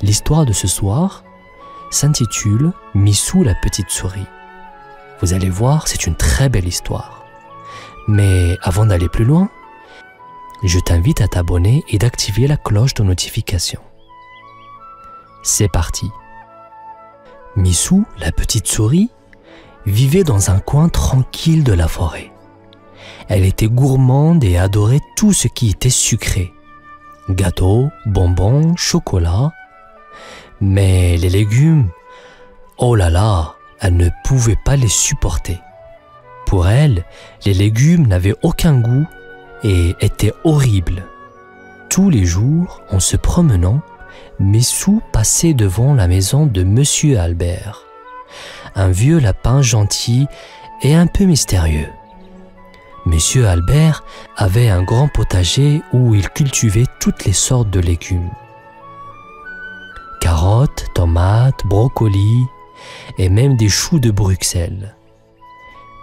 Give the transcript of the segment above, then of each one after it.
L'histoire de ce soir s'intitule « Missou la petite souris ». Vous allez voir, c'est une très belle histoire. Mais avant d'aller plus loin, je t'invite à t'abonner et d'activer la cloche de notification. C'est parti. Missou, la petite souris, vivait dans un coin tranquille de la forêt. Elle était gourmande et adorait tout ce qui était sucré. Gâteaux, bonbons, chocolat. Mais les légumes, oh là là, elle ne pouvait pas les supporter. Pour elle, les légumes n'avaient aucun goût et étaient horribles. Tous les jours, en se promenant, Missou passait devant la maison de Monsieur Albert, un vieux lapin gentil et un peu mystérieux. Monsieur Albert avait un grand potager où il cultivait toutes les sortes de légumes. Carottes, tomates, brocolis et même des choux de Bruxelles.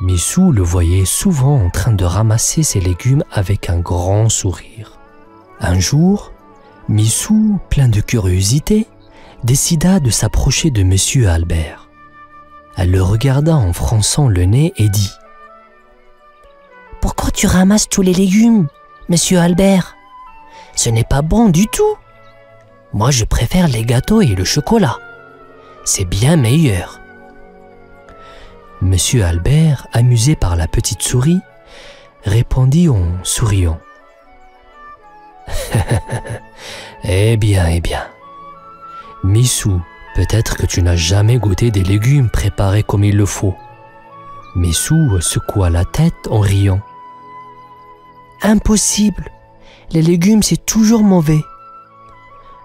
Missou le voyait souvent en train de ramasser ses légumes avec un grand sourire. Un jour, Missou, plein de curiosité, décida de s'approcher de Monsieur Albert. Elle le regarda en fronçant le nez et dit « Pourquoi tu ramasses tous les légumes, Monsieur Albert? Ce n'est pas bon du tout. Moi, je préfère les gâteaux et le chocolat. C'est bien meilleur. » Monsieur Albert, amusé par la petite souris, répondit en souriant. « Eh bien, Missou, peut-être que tu n'as jamais goûté des légumes préparés comme il le faut. » Missou secoua la tête en riant. « Impossible, les légumes c'est toujours mauvais. »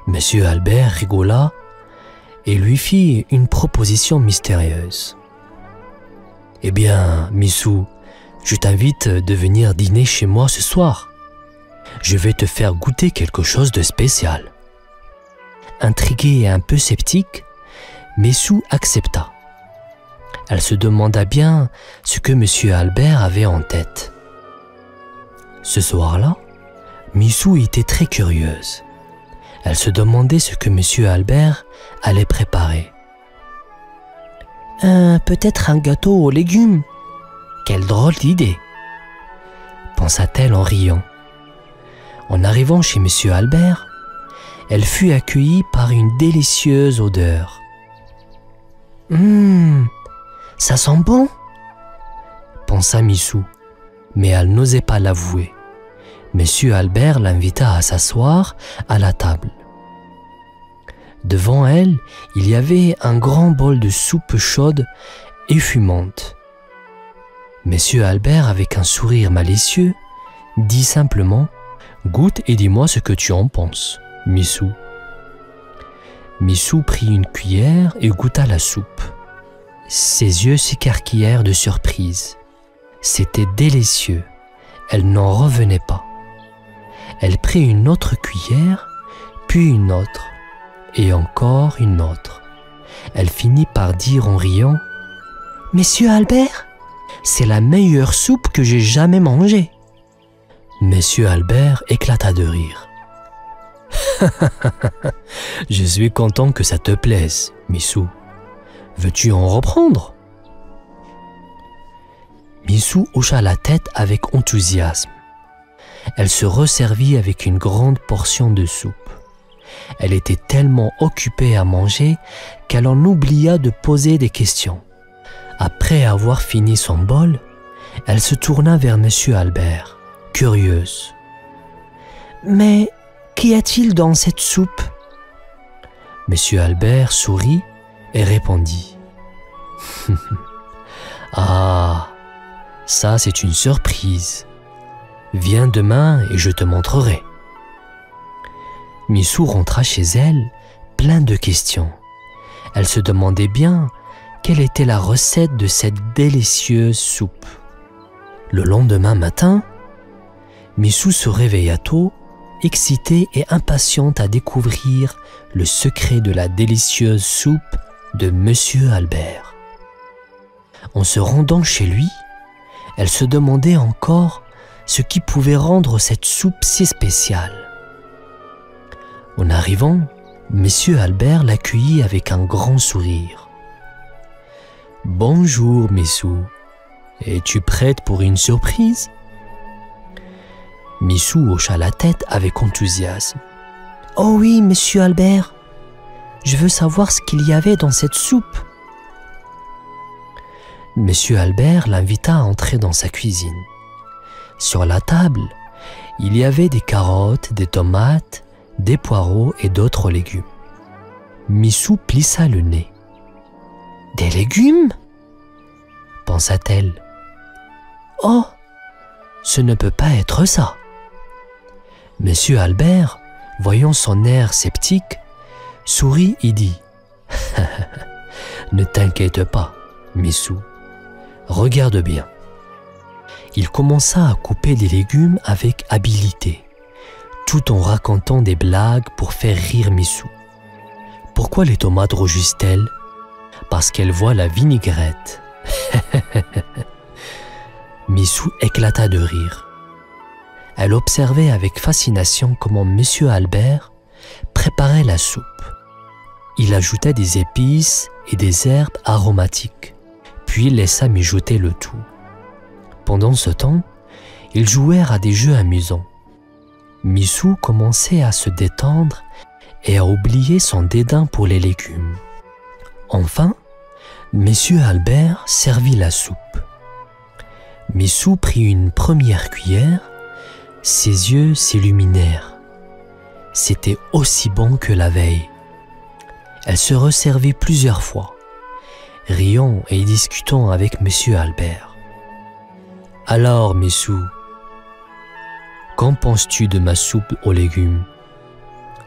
Monsieur Albert rigola et lui fit une proposition mystérieuse. « Eh bien, Missou, je t'invite de venir dîner chez moi ce soir. Je vais te faire goûter quelque chose de spécial. » Intriguée et un peu sceptique, Missou accepta. Elle se demanda bien ce que Monsieur Albert avait en tête. Ce soir-là, Missou était très curieuse. Elle se demandait ce que Monsieur Albert allait préparer. « Peut-être un gâteau aux légumes. Quelle drôle d'idée !» pensa-t-elle en riant. En arrivant chez Monsieur Albert, elle fut accueillie par une délicieuse odeur. « Ça sent bon !» pensa Missou, mais elle n'osait pas l'avouer. Monsieur Albert l'invita à s'asseoir à la table. Devant elle, il y avait un grand bol de soupe chaude et fumante. Monsieur Albert, avec un sourire malicieux, dit simplement « Goûte et dis-moi ce que tu en penses, Missou. » Missou prit une cuillère et goûta la soupe. Ses yeux s'écarquillèrent de surprise. C'était délicieux. Elle n'en revenait pas. Elle prit une autre cuillère, puis une autre, et encore une autre. Elle finit par dire en riant « Monsieur Albert, c'est la meilleure soupe que j'ai jamais mangée. » Monsieur Albert éclata de rire. « Je suis content que ça te plaise, Missou. Veux-tu en reprendre ?» Missou hocha la tête avec enthousiasme. Elle se resservit avec une grande portion de soupe. Elle était tellement occupée à manger qu'elle en oublia de poser des questions. Après avoir fini son bol, elle se tourna vers Monsieur Albert, curieuse. « Mais qu'y a-t-il dans cette soupe ?» Monsieur Albert sourit et répondit. « Ah, ça c'est une surprise. Viens demain et je te montrerai. » Missou rentra chez elle, plein de questions. Elle se demandait bien quelle était la recette de cette délicieuse soupe. Le lendemain matin, Missou se réveilla tôt, excitée et impatiente à découvrir le secret de la délicieuse soupe de Monsieur Albert. En se rendant chez lui, elle se demandait encore ce qui pouvait rendre cette soupe si spéciale. En arrivant, Monsieur Albert l'accueillit avec un grand sourire. « Bonjour, Missou. Es-tu prête pour une surprise ?» Missou hocha la tête avec enthousiasme. « Oh oui, monsieur Albert. Je veux savoir ce qu'il y avait dans cette soupe. » Monsieur Albert l'invita à entrer dans sa cuisine. Sur la table, il y avait des carottes, des tomates, des poireaux et d'autres légumes. Missou plissa le nez. « Des légumes ?» pensa-t-elle. « Oh, ce ne peut pas être ça. » Monsieur Albert, voyant son air sceptique, sourit et dit « Ne t'inquiète pas, Missou, regarde bien. » Il commença à couper les légumes avec habileté, tout en racontant des blagues pour faire rire Missou. Pourquoi les tomates rougissent-elles? Parce qu'elles voient la vinaigrette. Missou éclata de rire. Elle observait avec fascination comment Monsieur Albert préparait la soupe. Il ajouta des épices et des herbes aromatiques, puis laissa mijoter le tout. Pendant ce temps, ils jouèrent à des jeux amusants. Missou commençait à se détendre et à oublier son dédain pour les légumes. Enfin, Monsieur Albert servit la soupe. Missou prit une première cuillère, ses yeux s'illuminèrent. C'était aussi bon que la veille. Elle se resservit plusieurs fois, riant et discutant avec Monsieur Albert. « Alors, Missou, qu'en penses-tu de ma soupe aux légumes ?»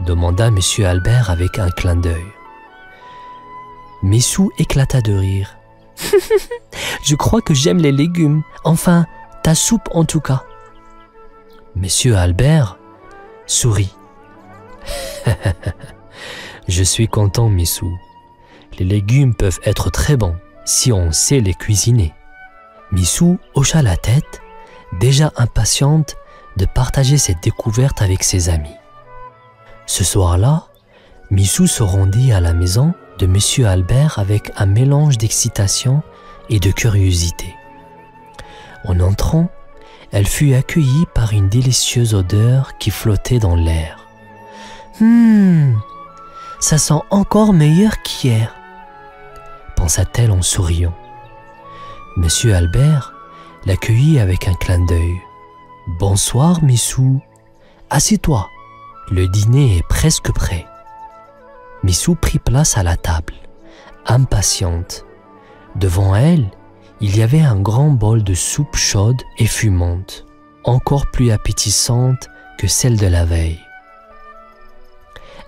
demanda Monsieur Albert avec un clin d'œil. Missou éclata de rire. « Je crois que j'aime les légumes, enfin, ta soupe en tout cas. » Monsieur Albert sourit. « Je suis content, Missou. Les légumes peuvent être très bons si on sait les cuisiner. » Missou hocha la tête, déjà impatiente de partager cette découverte avec ses amis. Ce soir-là, Missou se rendit à la maison de Monsieur Albert avec un mélange d'excitation et de curiosité. En entrant, elle fut accueillie par une délicieuse odeur qui flottait dans l'air. « Ça sent encore meilleur qu'hier », pensa-t-elle en souriant. Monsieur Albert l'accueillit avec un clin d'œil. « Bonsoir, Missou. Assieds-toi, le dîner est presque prêt. » Missou prit place à la table, impatiente. Devant elle, il y avait un grand bol de soupe chaude et fumante, encore plus appétissante que celle de la veille.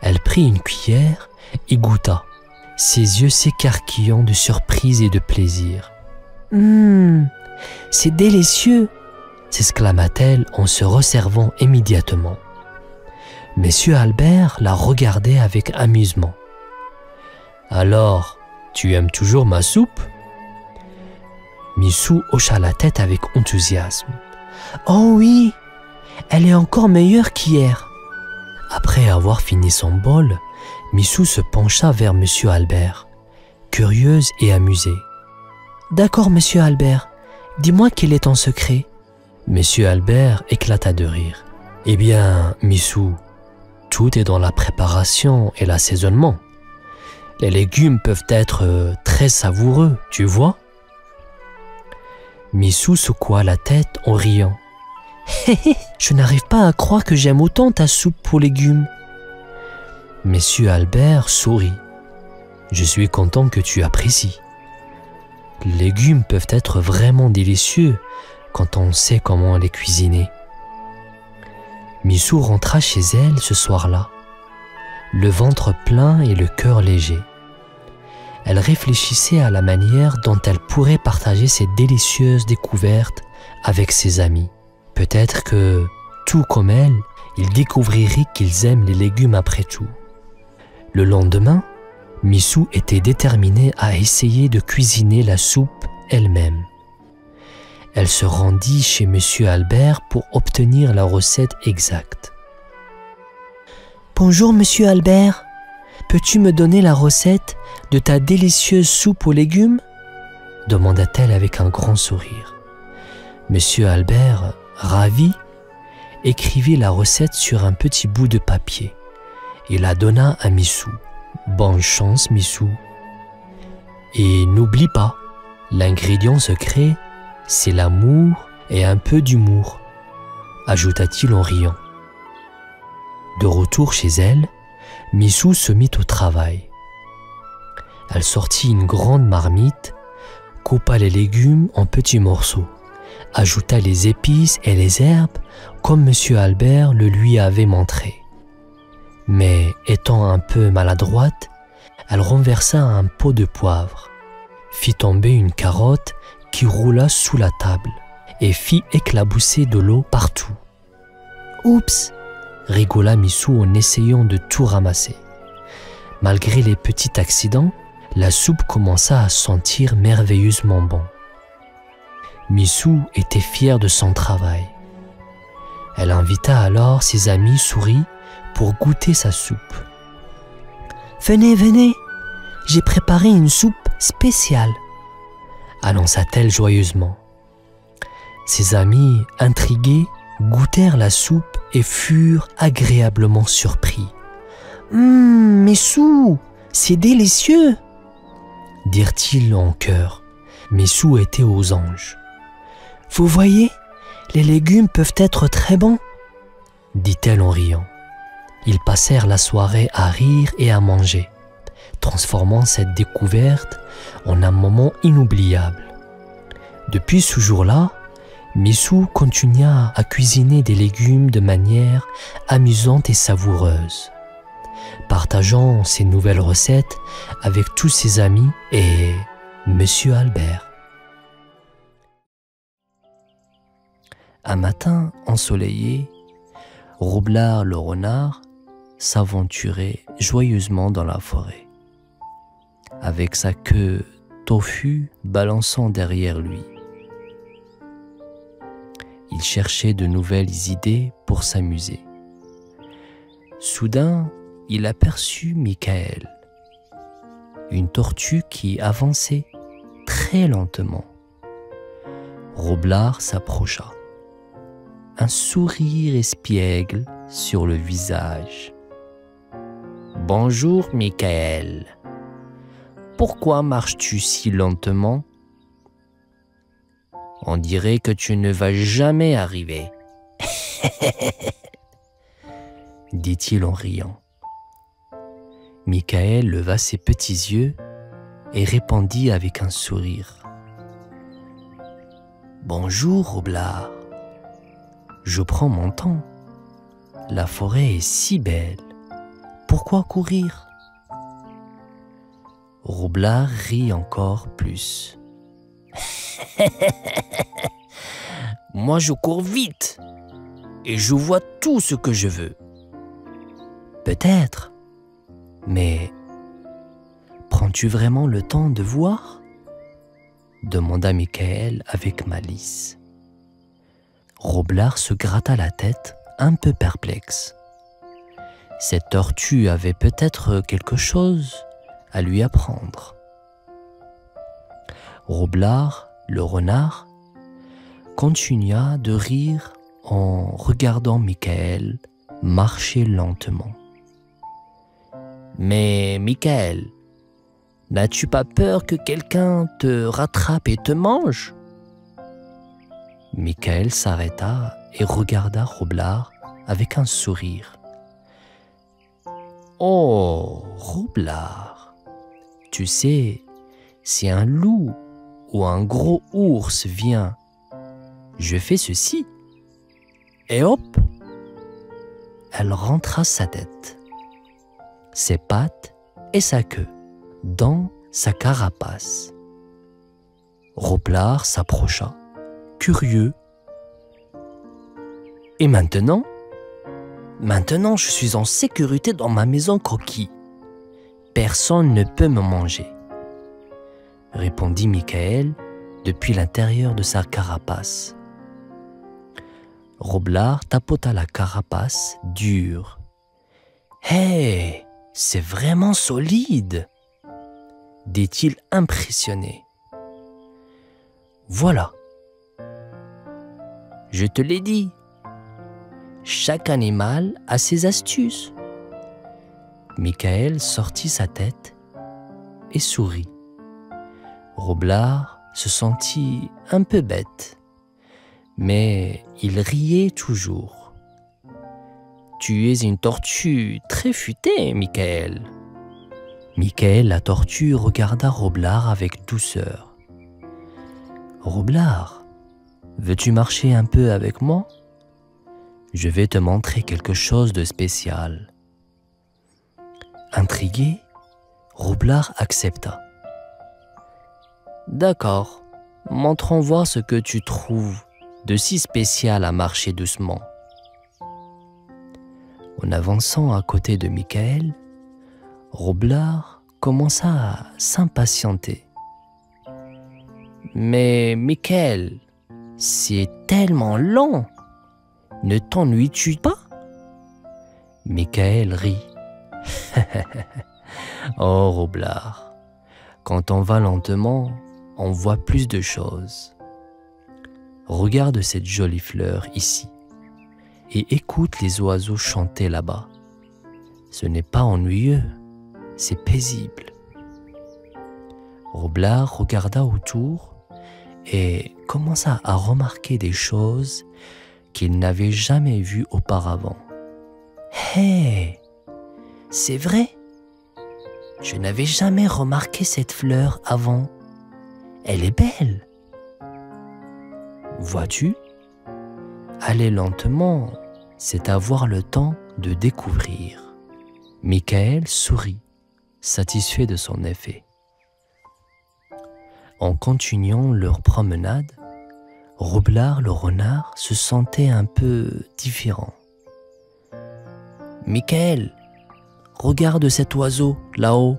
Elle prit une cuillère et goûta, ses yeux s'écarquillant de surprise et de plaisir. « C'est délicieux !» s'exclama-t-elle en se resservant immédiatement. Monsieur Albert la regardait avec amusement. « Alors, tu aimes toujours ma soupe ?» Missou hocha la tête avec enthousiasme. « Oh oui, elle est encore meilleure qu'hier !» Après avoir fini son bol, Missou se pencha vers Monsieur Albert, curieuse et amusée. « D'accord, Monsieur Albert, dis-moi quel est ton secret ?» Monsieur Albert éclata de rire. « Eh bien, Missou, tout est dans la préparation et l'assaisonnement. Les légumes peuvent être très savoureux, tu vois ?» Missou secoua la tête en riant. « Je n'arrive pas à croire que j'aime autant ta soupe aux légumes. » Monsieur Albert sourit. « Je suis content que tu apprécies. Les légumes peuvent être vraiment délicieux quand on sait comment les cuisiner. » Missou rentra chez elle ce soir-là, le ventre plein et le cœur léger. Elle réfléchissait à la manière dont elle pourrait partager cette délicieuse découverte avec ses amis. Peut-être que, tout comme elle, ils découvriraient qu'ils aiment les légumes après tout. Le lendemain, Missou était déterminée à essayer de cuisiner la soupe elle-même. Elle se rendit chez Monsieur Albert pour obtenir la recette exacte. « Bonjour, Monsieur Albert. Peux-tu me donner la recette de ta délicieuse soupe aux légumes ?» demanda-t-elle avec un grand sourire. Monsieur Albert, ravi, écrivit la recette sur un petit bout de papier et la donna à Missou. « Bonne chance, Missou. Et n'oublie pas, l'ingrédient secret, c'est l'amour et un peu d'humour, » ajouta-t-il en riant. De retour chez elle, Missou se mit au travail. Elle sortit une grande marmite, coupa les légumes en petits morceaux, ajouta les épices et les herbes comme M. Albert le lui avait montré. Mais étant un peu maladroite, elle renversa un pot de poivre, fit tomber une carotte qui roula sous la table et fit éclabousser de l'eau partout. « Oups !» rigola Missou en essayant de tout ramasser. Malgré les petits accidents, la soupe commença à sentir merveilleusement bon. Missou était fière de son travail. Elle invita alors ses amis souris pour goûter sa soupe. « Venez, venez, j'ai préparé une soupe spéciale !» annonça-t-elle joyeusement. Ses amis, intrigués, goûtèrent la soupe et furent agréablement surpris. « Missou, c'est délicieux !» dirent-ils en chœur. Missou était aux anges. « Vous voyez, les légumes peuvent être très bons !» dit-elle en riant. Ils passèrent la soirée à rire et à manger, transformant cette découverte en un moment inoubliable. Depuis ce jour-là, Missou continua à cuisiner des légumes de manière amusante et savoureuse, partageant ses nouvelles recettes avec tous ses amis et Monsieur Albert. Un matin ensoleillé, Roublard le renard s'aventurait joyeusement dans la forêt, avec sa queue touffu balançant derrière lui. Il cherchait de nouvelles idées pour s'amuser. Soudain, il aperçut Michael, une tortue qui avançait très lentement. Roublard s'approcha, un sourire espiègle sur le visage. « Bonjour, Michael. Pourquoi marches-tu si lentement ? On dirait que tu ne vas jamais arriver. » dit-il en riant. Michael leva ses petits yeux et répondit avec un sourire. « Bonjour, Roublard. Je prends mon temps. La forêt est si belle. Pourquoi courir ?» Roublard rit encore plus. « Moi, je cours vite et je vois tout ce que je veux. » « Peut-être, mais prends-tu vraiment le temps de voir ?» demanda Michael avec malice. Roublard se gratta la tête, un peu perplexe. Cette tortue avait peut-être quelque chose à lui apprendre. Roublard, le renard, continua de rire en regardant Michael marcher lentement. « Mais Michael, n'as-tu pas peur que quelqu'un te rattrape et te mange ?» Michael s'arrêta et regarda Roublard avec un sourire. « Oh, Roublard, tu sais, si un loup ou un gros ours vient, je fais ceci. Et hop !» Elle rentra sa tête, ses pattes et sa queue dans sa carapace. Roublard s'approcha, curieux. « Et maintenant ? Maintenant, je suis en sécurité dans ma maison coquille. Personne ne peut me manger, » répondit Michael depuis l'intérieur de sa carapace. Roublard tapota la carapace dure. « Hé, c'est vraiment solide, dit-il impressionné. Voilà. Je te l'ai dit. Chaque animal a ses astuces. Michael sortit sa tête et sourit. Roublard se sentit un peu bête, mais il riait toujours. Tu es une tortue très futée, Michael. Michael la tortue regarda Roublard avec douceur. Roublard, veux-tu marcher un peu avec moi? Je vais te montrer quelque chose de spécial. Intrigué, Roublard accepta. D'accord, montrons voir ce que tu trouves de si spécial à marcher doucement. En avançant à côté de Michael, Roublard commença à s'impatienter. Mais Michael, c'est tellement long. Ne t'ennuies-tu pas? Michael rit. Oh Roublard, quand on va lentement, on voit plus de choses. Regarde cette jolie fleur ici et écoute les oiseaux chanter là-bas. Ce n'est pas ennuyeux, c'est paisible. Roublard regarda autour et commença à remarquer des choses qu'il n'avait jamais vues auparavant. Hé, c'est vrai, je n'avais jamais remarqué cette fleur avant. Elle est belle. Vois-tu, aller lentement, c'est avoir le temps de découvrir. Michael sourit, satisfait de son effet. En continuant leur promenade, Roublard le renard se sentait un peu différent. Michael, regarde cet oiseau là-haut.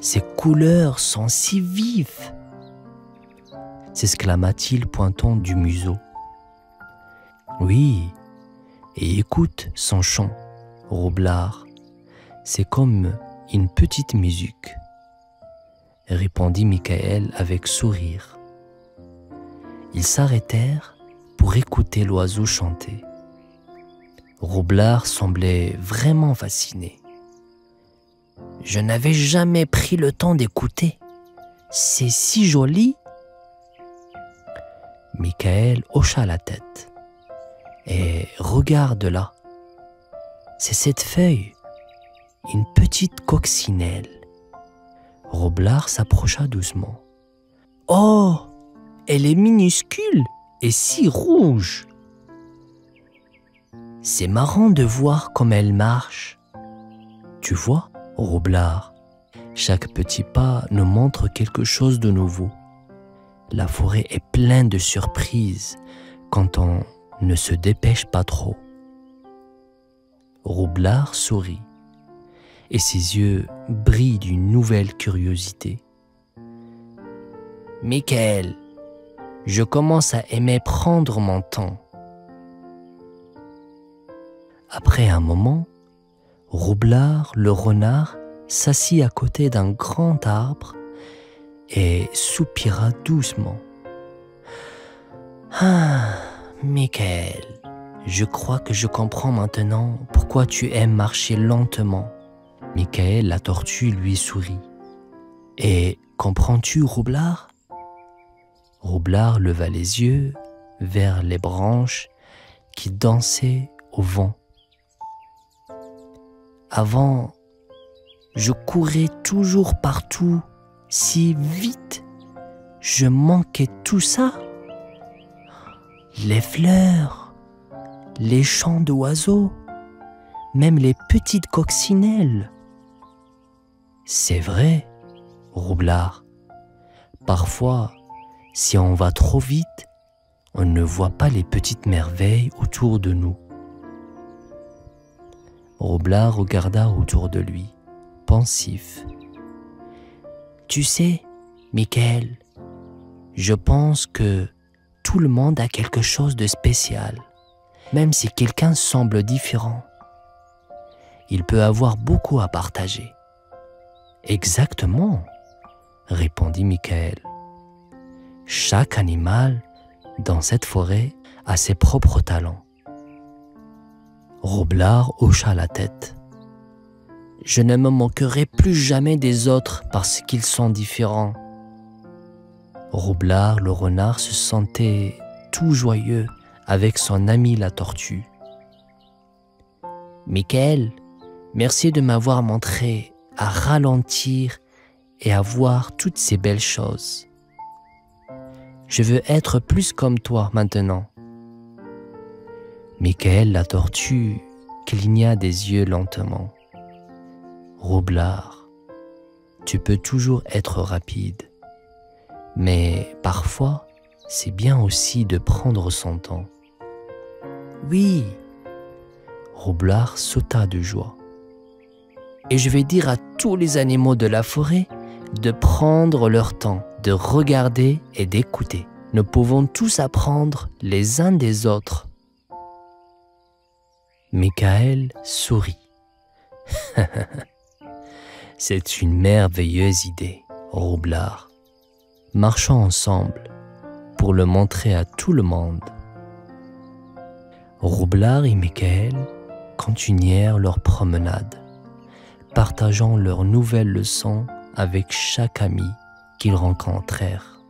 Ses couleurs sont si vives, s'exclama-t-il pointant du museau. Oui, et écoute son chant, Roublard. C'est comme une petite musique, répondit Michael avec sourire. Ils s'arrêtèrent pour écouter l'oiseau chanter. Roublard semblait vraiment fasciné. Je n'avais jamais pris le temps d'écouter. C'est si joli. Michael hocha la tête. Et regarde là. C'est cette feuille, une petite coccinelle. Roublard s'approcha doucement. Oh, elle est minuscule et si rouge. C'est marrant de voir comme elle marche. Tu vois, Roublard, chaque petit pas nous montre quelque chose de nouveau. La forêt est pleine de surprises quand on ne se dépêche pas trop. Roublard sourit et ses yeux brillent d'une nouvelle curiosité. Michael, je commence à aimer prendre mon temps. Après un moment, Roublard le renard s'assit à côté d'un grand arbre et soupira doucement. Ah, Michael, je crois que je comprends maintenant pourquoi tu aimes marcher lentement. Michael la tortue lui sourit. Et comprends-tu, Roublard? Roublard leva les yeux vers les branches qui dansaient au vent. Avant, je courais toujours partout, si vite. Je manquais tout ça. Les fleurs, les chants d'oiseaux, même les petites coccinelles. C'est vrai, Roublard. Parfois, si on va trop vite, on ne voit pas les petites merveilles autour de nous. Roublard regarda autour de lui, pensif. Tu sais, Michael, je pense que tout le monde a quelque chose de spécial, même si quelqu'un semble différent. il peut avoir beaucoup à partager. Exactement, répondit Michael. Chaque animal dans cette forêt a ses propres talents. Roublard hocha la tête. Je ne me moquerai plus jamais des autres parce qu'ils sont différents. Roublard le renard se sentait tout joyeux avec son ami la tortue. Michael, merci de m'avoir montré à ralentir et à voir toutes ces belles choses. Je veux être plus comme toi maintenant. Michael la tortue cligna des yeux lentement. Roublard, tu peux toujours être rapide, mais parfois c'est bien aussi de prendre son temps. Oui, Roublard sauta de joie. Et je vais dire à tous les animaux de la forêt de prendre leur temps, de regarder et d'écouter. Nous pouvons tous apprendre les uns des autres. Michael sourit. C'est une merveilleuse idée, Roublard. Marchons ensemble pour le montrer à tout le monde. Roublard et Michael continuèrent leur promenade, partageant leurs nouvelles leçons avec chaque ami qu'ils rencontrèrent.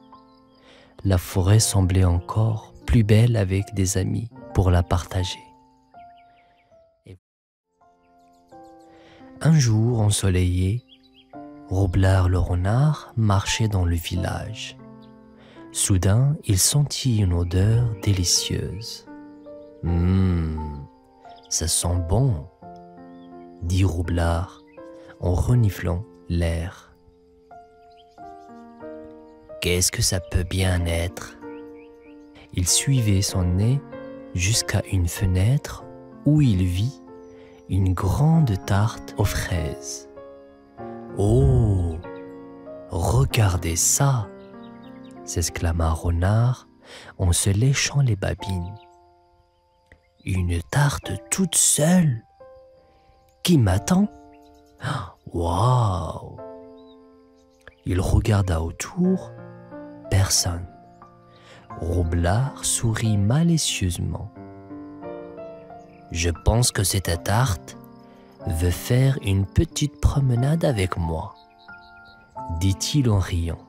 La forêt semblait encore plus belle avec des amis pour la partager. Un jour ensoleillé, Roublard le renard marchait dans le village. Soudain, il sentit une odeur délicieuse. Ça sent bon, dit Roublard en reniflant l'air. Qu'est-ce que ça peut bien être? Il suivait son nez jusqu'à une fenêtre où il vit une grande tarte aux fraises. Oh, regardez ça! S'exclama Renard en se léchant les babines. Une tarte toute seule? Qui m'attend? Waouh! Il regarda autour, personne. Roublard sourit malicieusement. Je pense que cette tarte veut faire une petite promenade avec moi, dit-il en riant.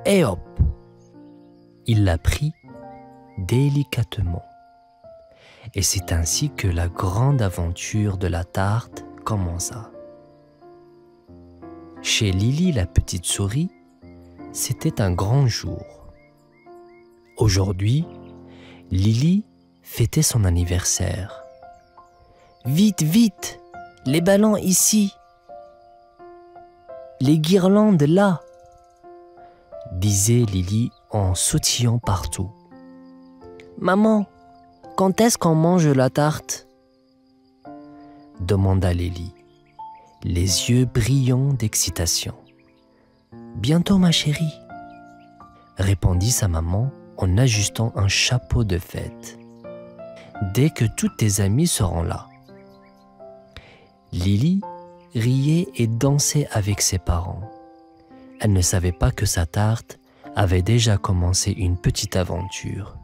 Et hop! Il la prit délicatement. Et c'est ainsi que la grande aventure de la tarte commença. Chez Lily la petite souris, c'était un grand jour. Aujourd'hui, Lily fêtait son anniversaire. Vite, vite, les ballons ici, les guirlandes là, disait Lily en sautillant partout. Maman, quand est-ce qu'on mange la tarte? Demanda Lily, les yeux brillants d'excitation. Bientôt ma chérie, répondit sa maman en ajustant un chapeau de fête. Dès que toutes tes amies seront là. Lily riait et dansait avec ses parents. Elle ne savait pas que sa tarte avait déjà commencé une petite aventure.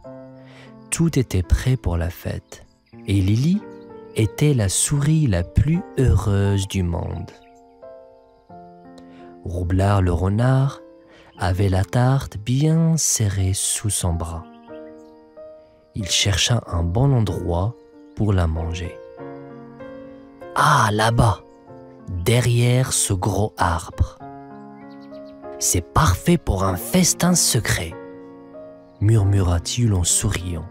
Tout était prêt pour la fête et Lily était la souris la plus heureuse du monde. Roublard le renard avait la tarte bien serrée sous son bras. Il chercha un bon endroit pour la manger. Ah, là-bas, derrière ce gros arbre. C'est parfait pour un festin secret, murmura-t-il en souriant.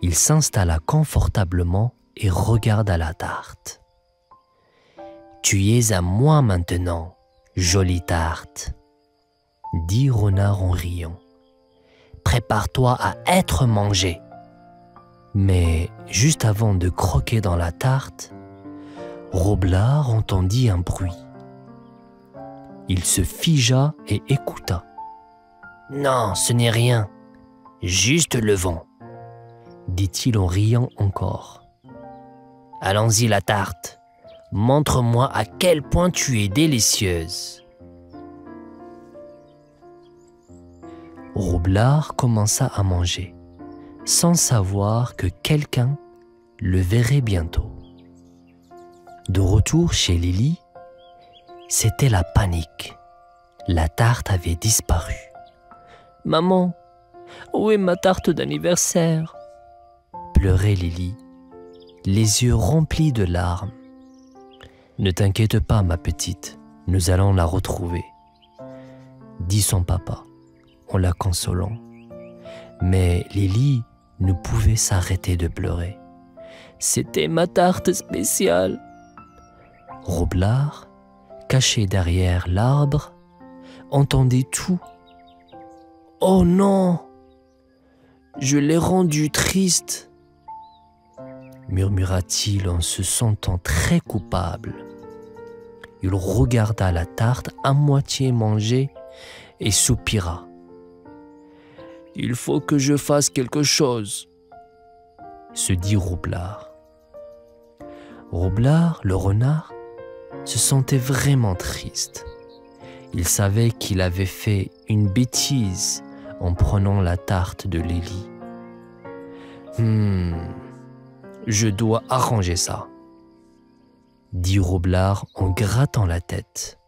Il s'installa confortablement et regarda la tarte. Tu es à moi maintenant, jolie tarte, dit Renard en riant. Prépare-toi à être mangé. Mais juste avant de croquer dans la tarte, Roublard entendit un bruit. Il se figea et écouta. Non, ce n'est rien, juste le vent, dit-il en riant encore. Allons-y la tarte. Montre-moi à quel point tu es délicieuse. Roublard commença à manger, sans savoir que quelqu'un le verrait bientôt. De retour chez Lily, c'était la panique. La tarte avait disparu. « Maman, où est ma tarte d'anniversaire ?» pleurait Lily, les yeux remplis de larmes. « Ne t'inquiète pas, ma petite, nous allons la retrouver, » dit son papa en la consolant. Mais Lily ne pouvait s'arrêter de pleurer. C'était ma tarte spéciale. Roublard, caché derrière l'arbre, entendait tout. « Oh non, je l'ai rendue triste !» murmura-t-il en se sentant très coupable. Il regarda la tarte à moitié mangée et soupira. « Il faut que je fasse quelque chose !» se dit Roublard. Roublard, le renard, se sentait vraiment triste. Il savait qu'il avait fait une bêtise en prenant la tarte de Lily. Je dois arranger ça, dit Roublard en grattant la tête.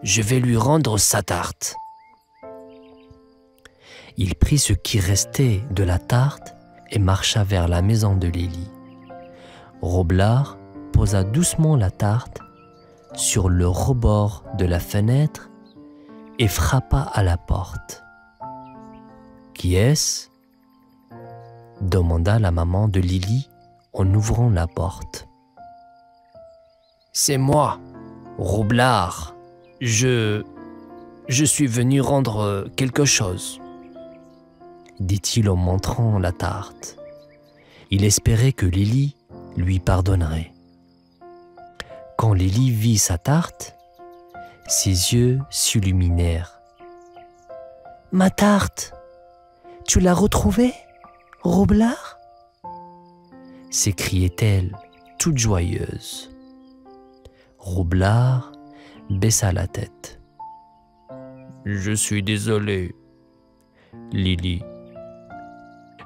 Je vais lui rendre sa tarte. Il prit ce qui restait de la tarte et marcha vers la maison de Lily. Roublard posa doucement la tarte sur le rebord de la fenêtre et frappa à la porte. « Qui est-ce » demanda la maman de Lily en ouvrant la porte. « C'est moi, Roublard. Je suis venu rendre quelque chose, » dit-il en montrant la tarte. Il espérait que Lily lui pardonnerait. Quand Lily vit sa tarte, ses yeux s'illuminèrent. « Ma tarte, tu l'as retrouvée, Roublard ?» s'écriait-elle, toute joyeuse. Roublard baissa la tête. « Je suis désolé, Lily.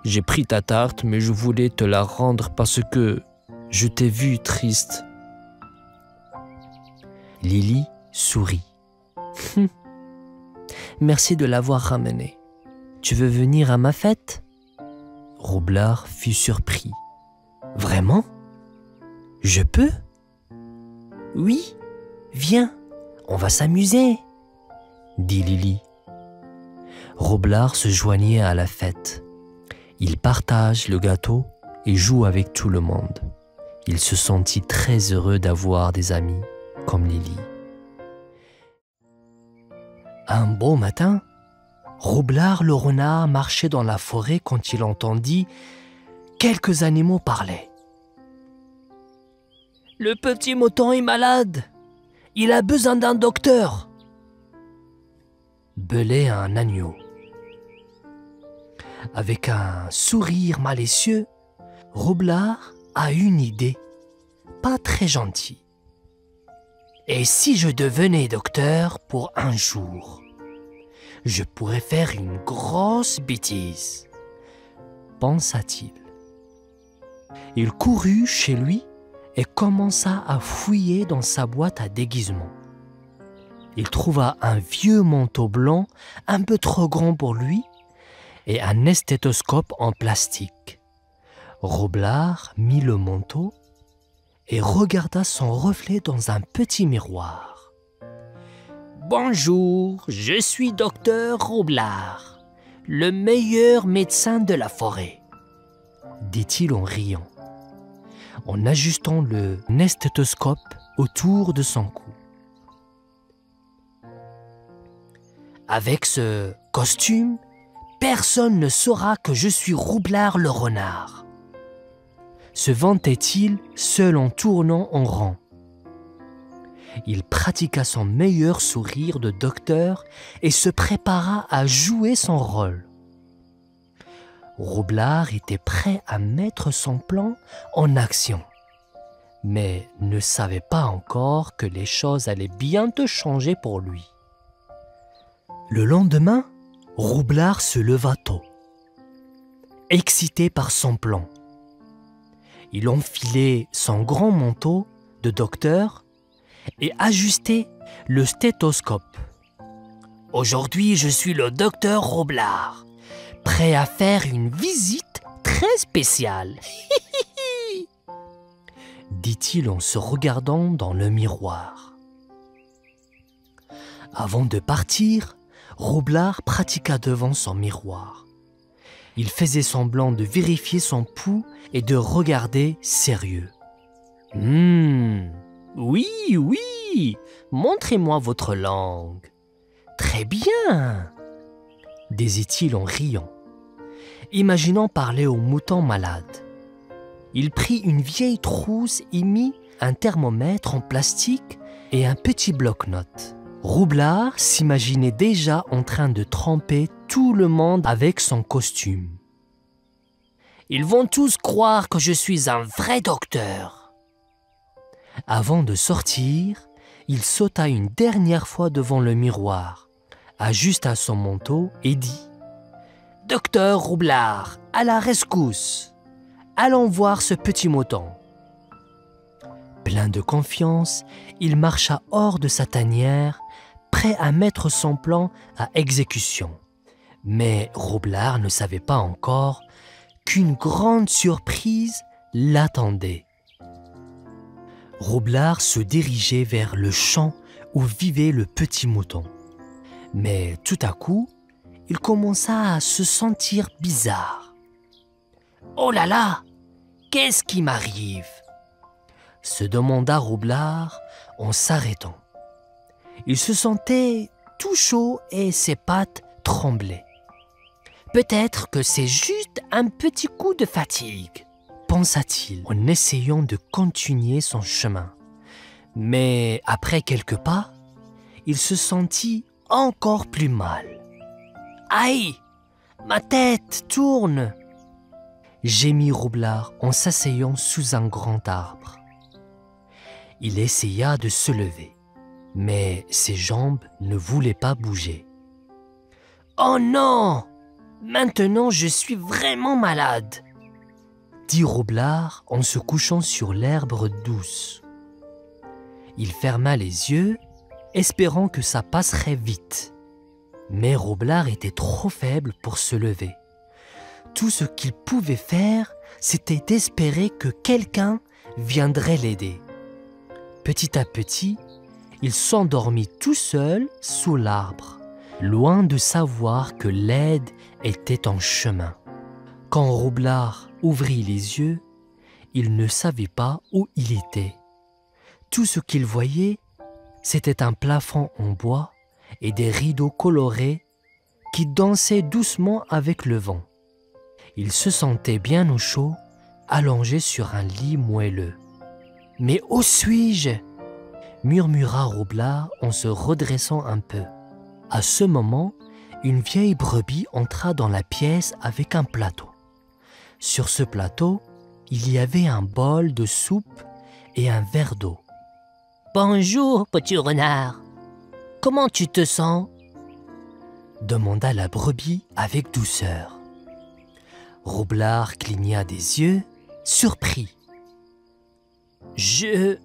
J'ai pris ta tarte, mais je voulais te la rendre parce que je t'ai vue triste. » Lily sourit. « Merci de l'avoir ramenée. Tu veux venir à ma fête ?» Roublard fut surpris. « Vraiment ? Je peux ? » ?»« Oui, viens, on va s'amuser, » dit Lily. Roublard se joignait à la fête. Il partage le gâteau et joue avec tout le monde. Il se sentit très heureux d'avoir des amis comme Lily. Un beau matin, Roublard le renard marchait dans la forêt quand il entendit quelques animaux parler. « Le petit mouton est malade, il a besoin d'un docteur !» belait un agneau. Avec un sourire malicieux, Roublard a une idée, pas très gentille. « Et si je devenais docteur pour un jour, je pourrais faire une grosse bêtise, » pensa-t-il. Il courut chez lui et commença à fouiller dans sa boîte à déguisement. Il trouva un vieux manteau blanc un peu trop grand pour lui et un stéthoscope en plastique. Roublard mit le manteau et regarda son reflet dans un petit miroir. « Bonjour, je suis docteur Roublard, le meilleur médecin de la forêt, » dit-il en riant, en ajustant le stéthoscope autour de son cou. Avec ce costume, personne ne saura que je suis Roublard le renard, se vantait-il seul en tournant en rond. Il pratiqua son meilleur sourire de docteur et se prépara à jouer son rôle. Roublard était prêt à mettre son plan en action, mais ne savait pas encore que les choses allaient bientôt changer pour lui. Le lendemain, Roublard se leva tôt, excité par son plan. Il enfilait son grand manteau de docteur et ajustait le stéthoscope. « Aujourd'hui, je suis le docteur Roublard, prêt à faire une visite très spéciale. » dit-il en se regardant dans le miroir. Avant de partir, Roublard pratiqua devant son miroir. Il faisait semblant de vérifier son pouls et de regarder sérieux. « Oui, oui, montrez-moi votre langue. »« Très bien !» disait-il en riant, imaginant parler au mouton malade. Il prit une vieille trousse et mit un thermomètre en plastique et un petit bloc-notes. Roublard s'imaginait déjà en train de tromper tout le monde avec son costume. « Ils vont tous croire que je suis un vrai docteur. » Avant de sortir, il sauta une dernière fois devant le miroir, ajusta son manteau et dit « Docteur Roublard, à la rescousse! Allons voir ce petit mouton. » Plein de confiance, il marcha hors de sa tanière, prêt à mettre son plan à exécution. Mais Roublard ne savait pas encore qu'une grande surprise l'attendait. Roublard se dirigeait vers le champ où vivait le petit mouton. Mais tout à coup, il commença à se sentir bizarre. « Oh là là, qu'est-ce qui m'arrive ?» se demanda Roublard en s'arrêtant. Il se sentait tout chaud et ses pattes tremblaient. « Peut-être que c'est juste un petit coup de fatigue, » pensa-t-il en essayant de continuer son chemin. Mais après quelques pas, il se sentit encore plus mal. « Aïe, ma tête tourne !» gémit Roublard en s'asseyant sous un grand arbre. Il essaya de se lever, mais ses jambes ne voulaient pas bouger. « Oh non! Maintenant je suis vraiment malade !» dit Roublard en se couchant sur l'herbe douce. Il ferma les yeux, espérant que ça passerait vite. Mais Roublard était trop faible pour se lever. Tout ce qu'il pouvait faire, c'était d'espérer que quelqu'un viendrait l'aider. Petit à petit, il s'endormit tout seul sous l'arbre, loin de savoir que l'aide était en chemin. Quand Roublard ouvrit les yeux, il ne savait pas où il était. Tout ce qu'il voyait, c'était un plafond en bois et des rideaux colorés qui dansaient doucement avec le vent. Il se sentait bien au chaud, allongé sur un lit moelleux. « Mais où suis-je » murmura Roublard en se redressant un peu. À ce moment, une vieille brebis entra dans la pièce avec un plateau. Sur ce plateau, il y avait un bol de soupe et un verre d'eau. « Bonjour, petit renard. Comment tu te sens ?» demanda la brebis avec douceur. Roublard cligna des yeux, surpris. « Je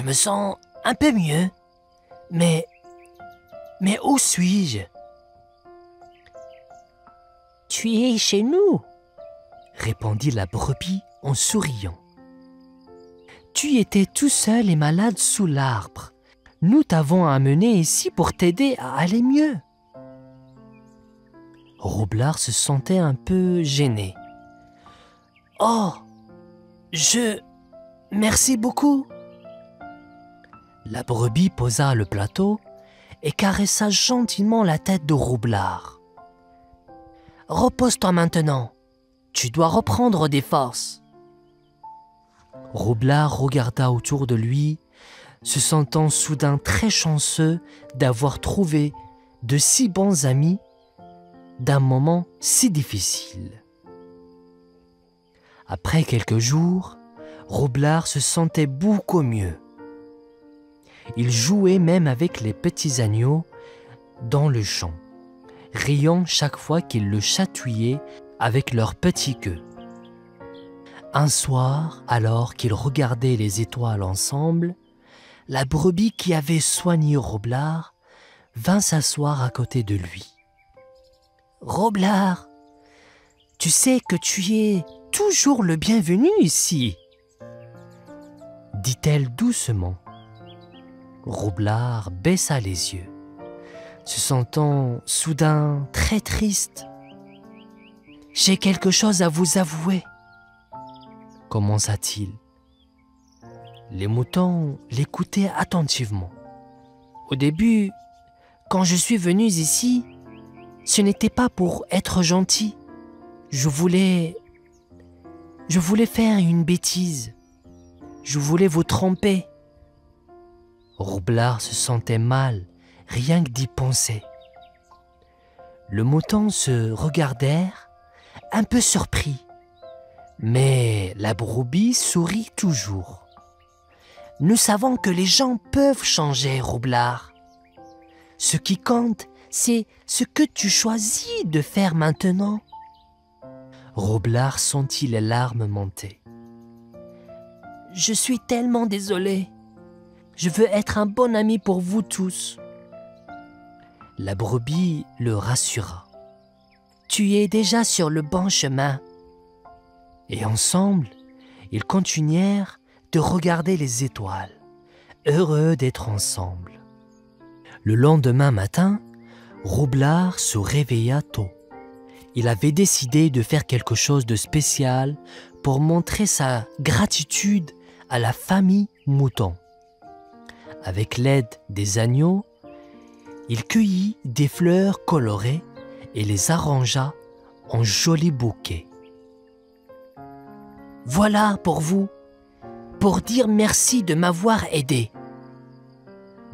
me sens un peu mieux, mais où suis-je ?»« Tu es chez nous, » répondit la brebis en souriant. « Tu étais tout seul et malade sous l'arbre. Nous t'avons amené ici pour t'aider à aller mieux. » Roublard se sentait un peu gêné. « Oh, merci beaucoup !» La brebis posa le plateau et caressa gentiment la tête de Roublard. « Repose-toi maintenant, tu dois reprendre des forces. » Roublard regarda autour de lui, se sentant soudain très chanceux d'avoir trouvé de si bons amis d'un moment si difficile. Après quelques jours, Roublard se sentait beaucoup mieux. Il jouait même avec les petits agneaux dans le champ, riant chaque fois qu'ils le chatouillaient avec leur petit queue. Un soir, alors qu'ils regardaient les étoiles ensemble, la brebis qui avait soigné Roublard vint s'asseoir à côté de lui. « Roublard, tu sais que tu es toujours le bienvenu ici, » dit-elle doucement. Roublard baissa les yeux, se sentant soudain très triste. « J'ai quelque chose à vous avouer, » commença-t-il. Les moutons l'écoutaient attentivement. Au début, quand je suis venu ici, ce n'était pas pour être gentil. Je voulais faire une bêtise. Je voulais vous tromper. Roublard se sentait mal, rien que d'y penser. Le mouton se regardèrent, un peu surpris. Mais la brebis sourit toujours. Nous savons que les gens peuvent changer, Roublard. Ce qui compte, c'est ce que tu choisis de faire maintenant. Roublard sentit les larmes monter. Je suis tellement désolé. Je veux être un bon ami pour vous tous. La brebis le rassura. Tu es déjà sur le bon chemin. Et ensemble, ils continuèrent de regarder les étoiles, heureux d'être ensemble. Le lendemain matin, Roublard se réveilla tôt. Il avait décidé de faire quelque chose de spécial pour montrer sa gratitude à la famille mouton. Avec l'aide des agneaux, il cueillit des fleurs colorées et les arrangea en jolis bouquets. « Voilà pour vous, pour dire merci de m'avoir aidé, »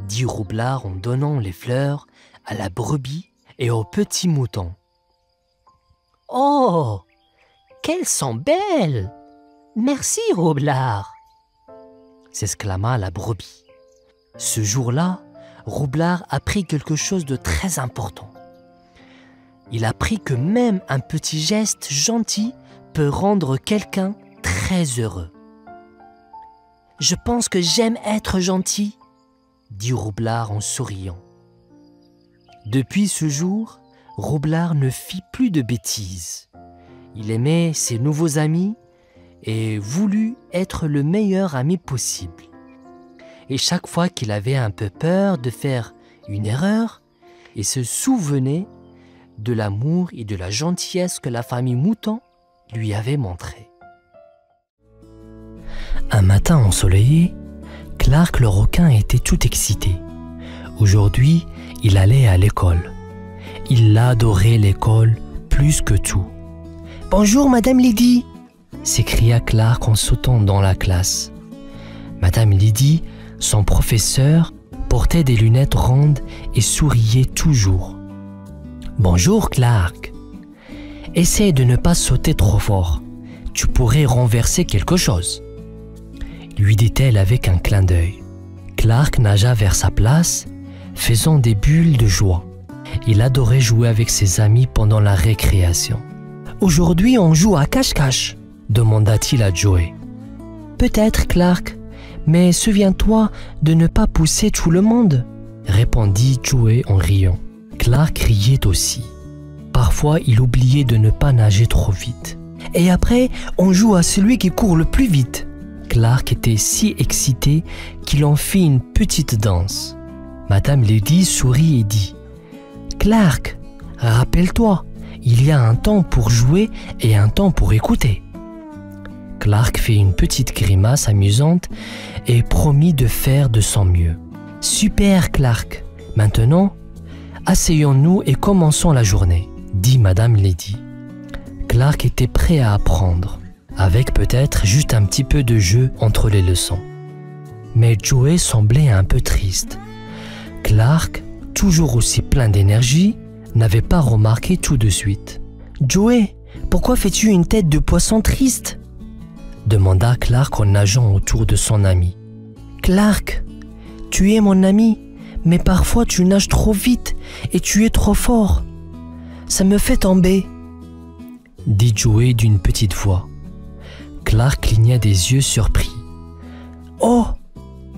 dit Roublard en donnant les fleurs à la brebis et au petit mouton. « Oh, qu'elles sont belles! Merci, Roublard !» s'exclama la brebis. Ce jour-là, Roublard apprit quelque chose de très important. Il apprit que même un petit geste gentil peut rendre quelqu'un très heureux. « Je pense que j'aime être gentil, » dit Roublard en souriant. Depuis ce jour, Roublard ne fit plus de bêtises. Il aimait ses nouveaux amis et voulut être le meilleur ami possible. Et chaque fois qu'il avait un peu peur de faire une erreur, il se souvenait de l'amour et de la gentillesse que la famille mouton lui avait montré. Un matin ensoleillé, Clark le requin était tout excité. Aujourd'hui, il allait à l'école. Il adorait l'école plus que tout. « Bonjour, Madame Lydie !» s'écria Clark en sautant dans la classe. Madame Lydie, son professeur, portait des lunettes rondes et souriait toujours. « Bonjour, Clark. Essaie de ne pas sauter trop fort. Tu pourrais renverser quelque chose. » lui dit-elle avec un clin d'œil. Clark nagea vers sa place, faisant des bulles de joie. Il adorait jouer avec ses amis pendant la récréation. « Aujourd'hui, on joue à cache-cache » demanda-t-il à Joey. « Peut-être, Clark, mais souviens-toi de ne pas pousser tout le monde » répondit Joey en riant. Clark riait aussi. Parfois, il oubliait de ne pas nager trop vite. « Et après, on joue à celui qui court le plus vite » Clark était si excité qu'il en fit une petite danse. Madame Lydie sourit et dit « Clark, rappelle-toi, il y a un temps pour jouer et un temps pour écouter. » Clark fit une petite grimace amusante et promit de faire de son mieux. « Super, Clark. Maintenant, asseyons-nous et commençons la journée, » dit Madame Lydie. Clark était prêt à apprendre, avec peut-être juste un petit peu de jeu entre les leçons. Mais Joey semblait un peu triste. Clark, toujours aussi plein d'énergie, n'avait pas remarqué tout de suite. « Joey, pourquoi fais-tu une tête de poisson triste ?» demanda Clark en nageant autour de son ami. Clark, tu es mon ami, mais parfois tu nages trop vite et tu es trop fort. Ça me fait tomber, dit Joey d'une petite voix. Clark cligna des yeux surpris. Oh,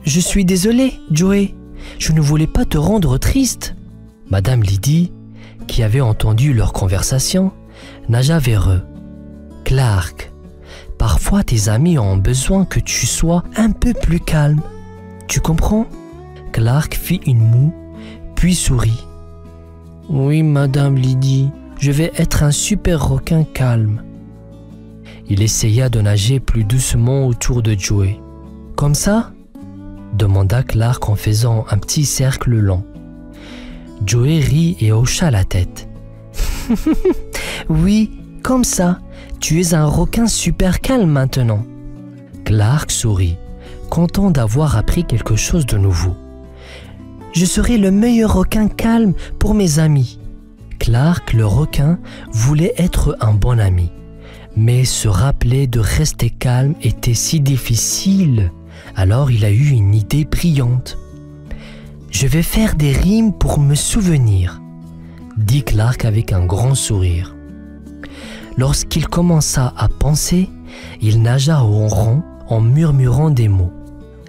je suis désolé, Joey. Je ne voulais pas te rendre triste. Madame Lydie, qui avait entendu leur conversation, nagea vers eux. Clark, parfois tes amis ont besoin que tu sois un peu plus calme. Tu comprends? Clark fit une moue, puis sourit. Oui, Madame Lydie, je vais être un super requin calme. Il essaya de nager plus doucement autour de Joey. Comme ça? Demanda Clark en faisant un petit cercle long. Joey rit et hocha la tête. Oui, comme ça, tu es un requin super calme maintenant. Clark sourit, content d'avoir appris quelque chose de nouveau. Je serai le meilleur requin calme pour mes amis. Clark le requin voulait être un bon ami, mais se rappeler de rester calme était si difficile. Alors il a eu une idée brillante. Je vais faire des rimes pour me souvenir, dit Clark avec un grand sourire. Lorsqu'il commença à penser, il nagea au rond en murmurant des mots.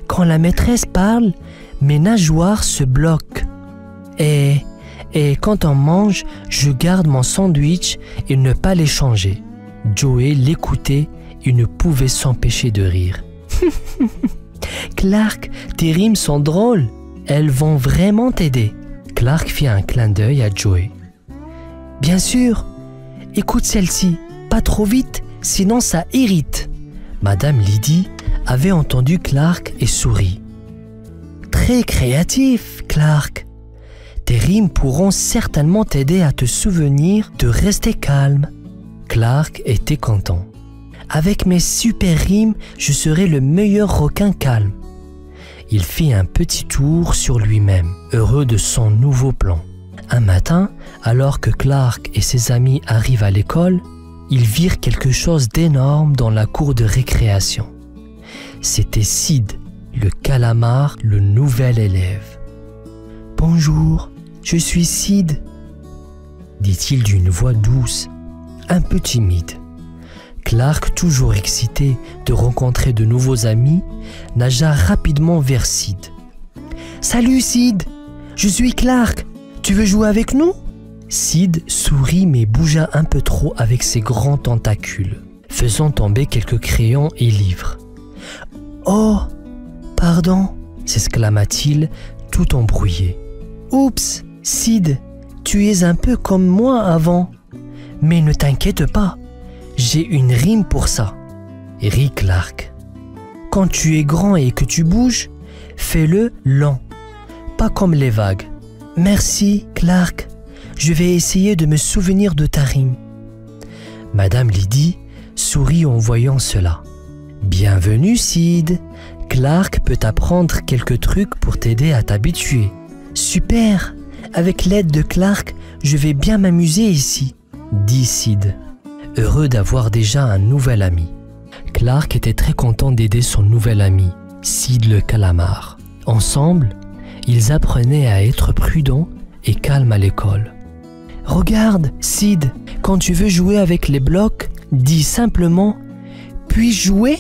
Quand la maîtresse parle, mes nageoires se bloquent. Et quand on mange, je garde mon sandwich et ne pas l'échanger. Joey l'écoutait et ne pouvait s'empêcher de rire. Clark, tes rimes sont drôles. Elles vont vraiment t'aider. Clark fit un clin d'œil à Joey. Bien sûr. Écoute celle-ci. Pas trop vite, sinon ça irrite. Madame Lydie avait entendu Clark et sourit. Très créatif, Clark. Tes rimes pourront certainement t'aider à te souvenir de rester calme. Clark était content. Avec mes super rimes, je serai le meilleur requin calme. Il fit un petit tour sur lui-même, heureux de son nouveau plan. Un matin, alors que Clark et ses amis arrivent à l'école, ils virent quelque chose d'énorme dans la cour de récréation. C'était Sid, le calamar, le nouvel élève. « Bonjour, je suis Sid, » dit-il d'une voix douce, un peu timide. Clark, toujours excité de rencontrer de nouveaux amis, nagea rapidement vers Sid. « Salut Sid, je suis Clark, tu veux jouer avec nous ?» Sid sourit mais bougea un peu trop avec ses grands tentacules, faisant tomber quelques crayons et livres. « Oh, pardon !» s'exclama-t-il tout embrouillé. « Oups, Sid, tu es un peu comme moi avant. Mais ne t'inquiète pas, j'ai une rime pour ça. » Rit Clark. « Quand tu es grand et que tu bouges, fais-le lent, pas comme les vagues. » Merci, Clark. Je vais essayer de me souvenir de ta rime. Madame Lydie sourit en voyant cela. Bienvenue, Sid. Clark peut t'apprendre quelques trucs pour t'aider à t'habituer. Super. Avec l'aide de Clark, je vais bien m'amuser ici, dit Sid, heureux d'avoir déjà un nouvel ami. Clark était très content d'aider son nouvel ami, Sid le calamar. Ensemble, ils apprenaient à être prudents et calmes à l'école. Regarde, Sid, quand tu veux jouer avec les blocs, dis simplement « Puis-je jouer ?»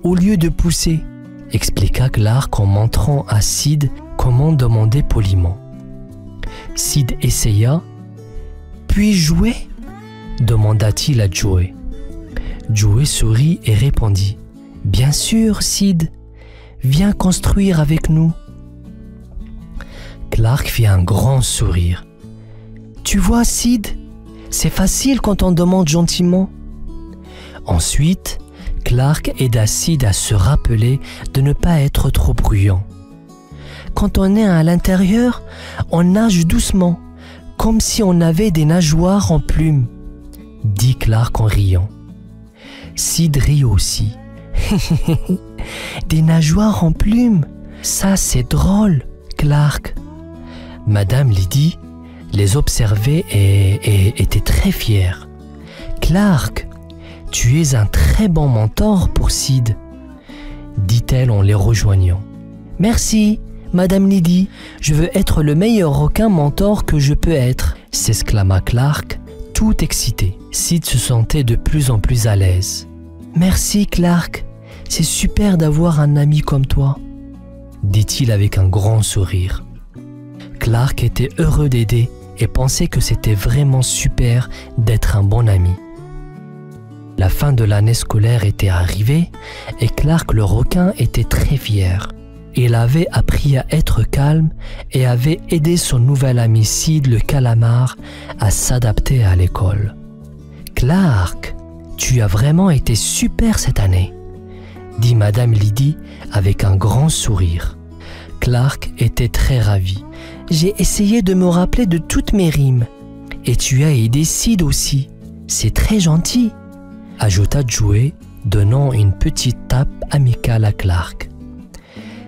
au lieu de pousser, expliqua Clark en montrant à Sid comment demander poliment. Sid essaya. « Puis-je jouer ?» demanda-t-il à Joey. Joey sourit et répondit « Bien sûr, Sid, viens construire avec nous. » Clark fit un grand sourire. « Tu vois, Sid, c'est facile quand on demande gentiment. » Ensuite, Clark aida Sid à se rappeler de ne pas être trop bruyant. Quand on est à l'intérieur, on nage doucement, comme si on avait des nageoires en plumes, dit Clark en riant. Sid rit aussi. Des nageoires en plumes, ça c'est drôle, Clark. Madame Lydie les observait et était très fière. Clark, Tu es un très bon mentor pour Sid, dit-elle en les rejoignant. Merci, Madame Lydie. Je veux être le meilleur requin mentor que je peux être, s'exclama Clark, tout excité. Sid se sentait de plus en plus à l'aise. Merci, Clark. C'est super d'avoir un ami comme toi, dit-il avec un grand sourire. Clark était heureux d'aider et pensait que c'était vraiment super d'être un bon ami. La fin de l'année scolaire était arrivée et Clark le requin était très fier. Il avait appris à être calme et avait aidé son nouvel ami Sid le calamar à s'adapter à l'école. Clark, tu as vraiment été super cette année, dit Madame Lydie avec un grand sourire. Clark était très ravi. J'ai essayé de me rappeler de toutes mes rimes. Et tu as aidé Sid aussi. C'est très gentil, ajouta Joey, donnant une petite tape amicale à Clark.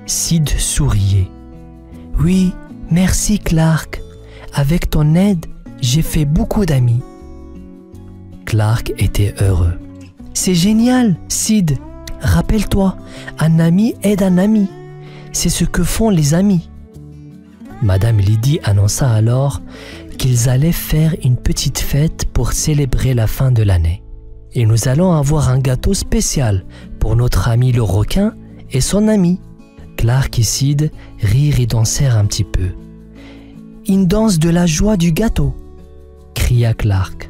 Sid souriait. Oui, merci Clark. Avec ton aide, j'ai fait beaucoup d'amis. Clark était heureux. C'est génial, Sid. Rappelle-toi, un ami aide un ami. C'est ce que font les amis. Madame Lydie annonça alors qu'ils allaient faire une petite fête pour célébrer la fin de l'année. Et nous allons avoir un gâteau spécial pour notre ami le requin et son ami. Clark et Sid rirent et dansèrent un petit peu. Une danse de la joie du gâteau, cria Clark.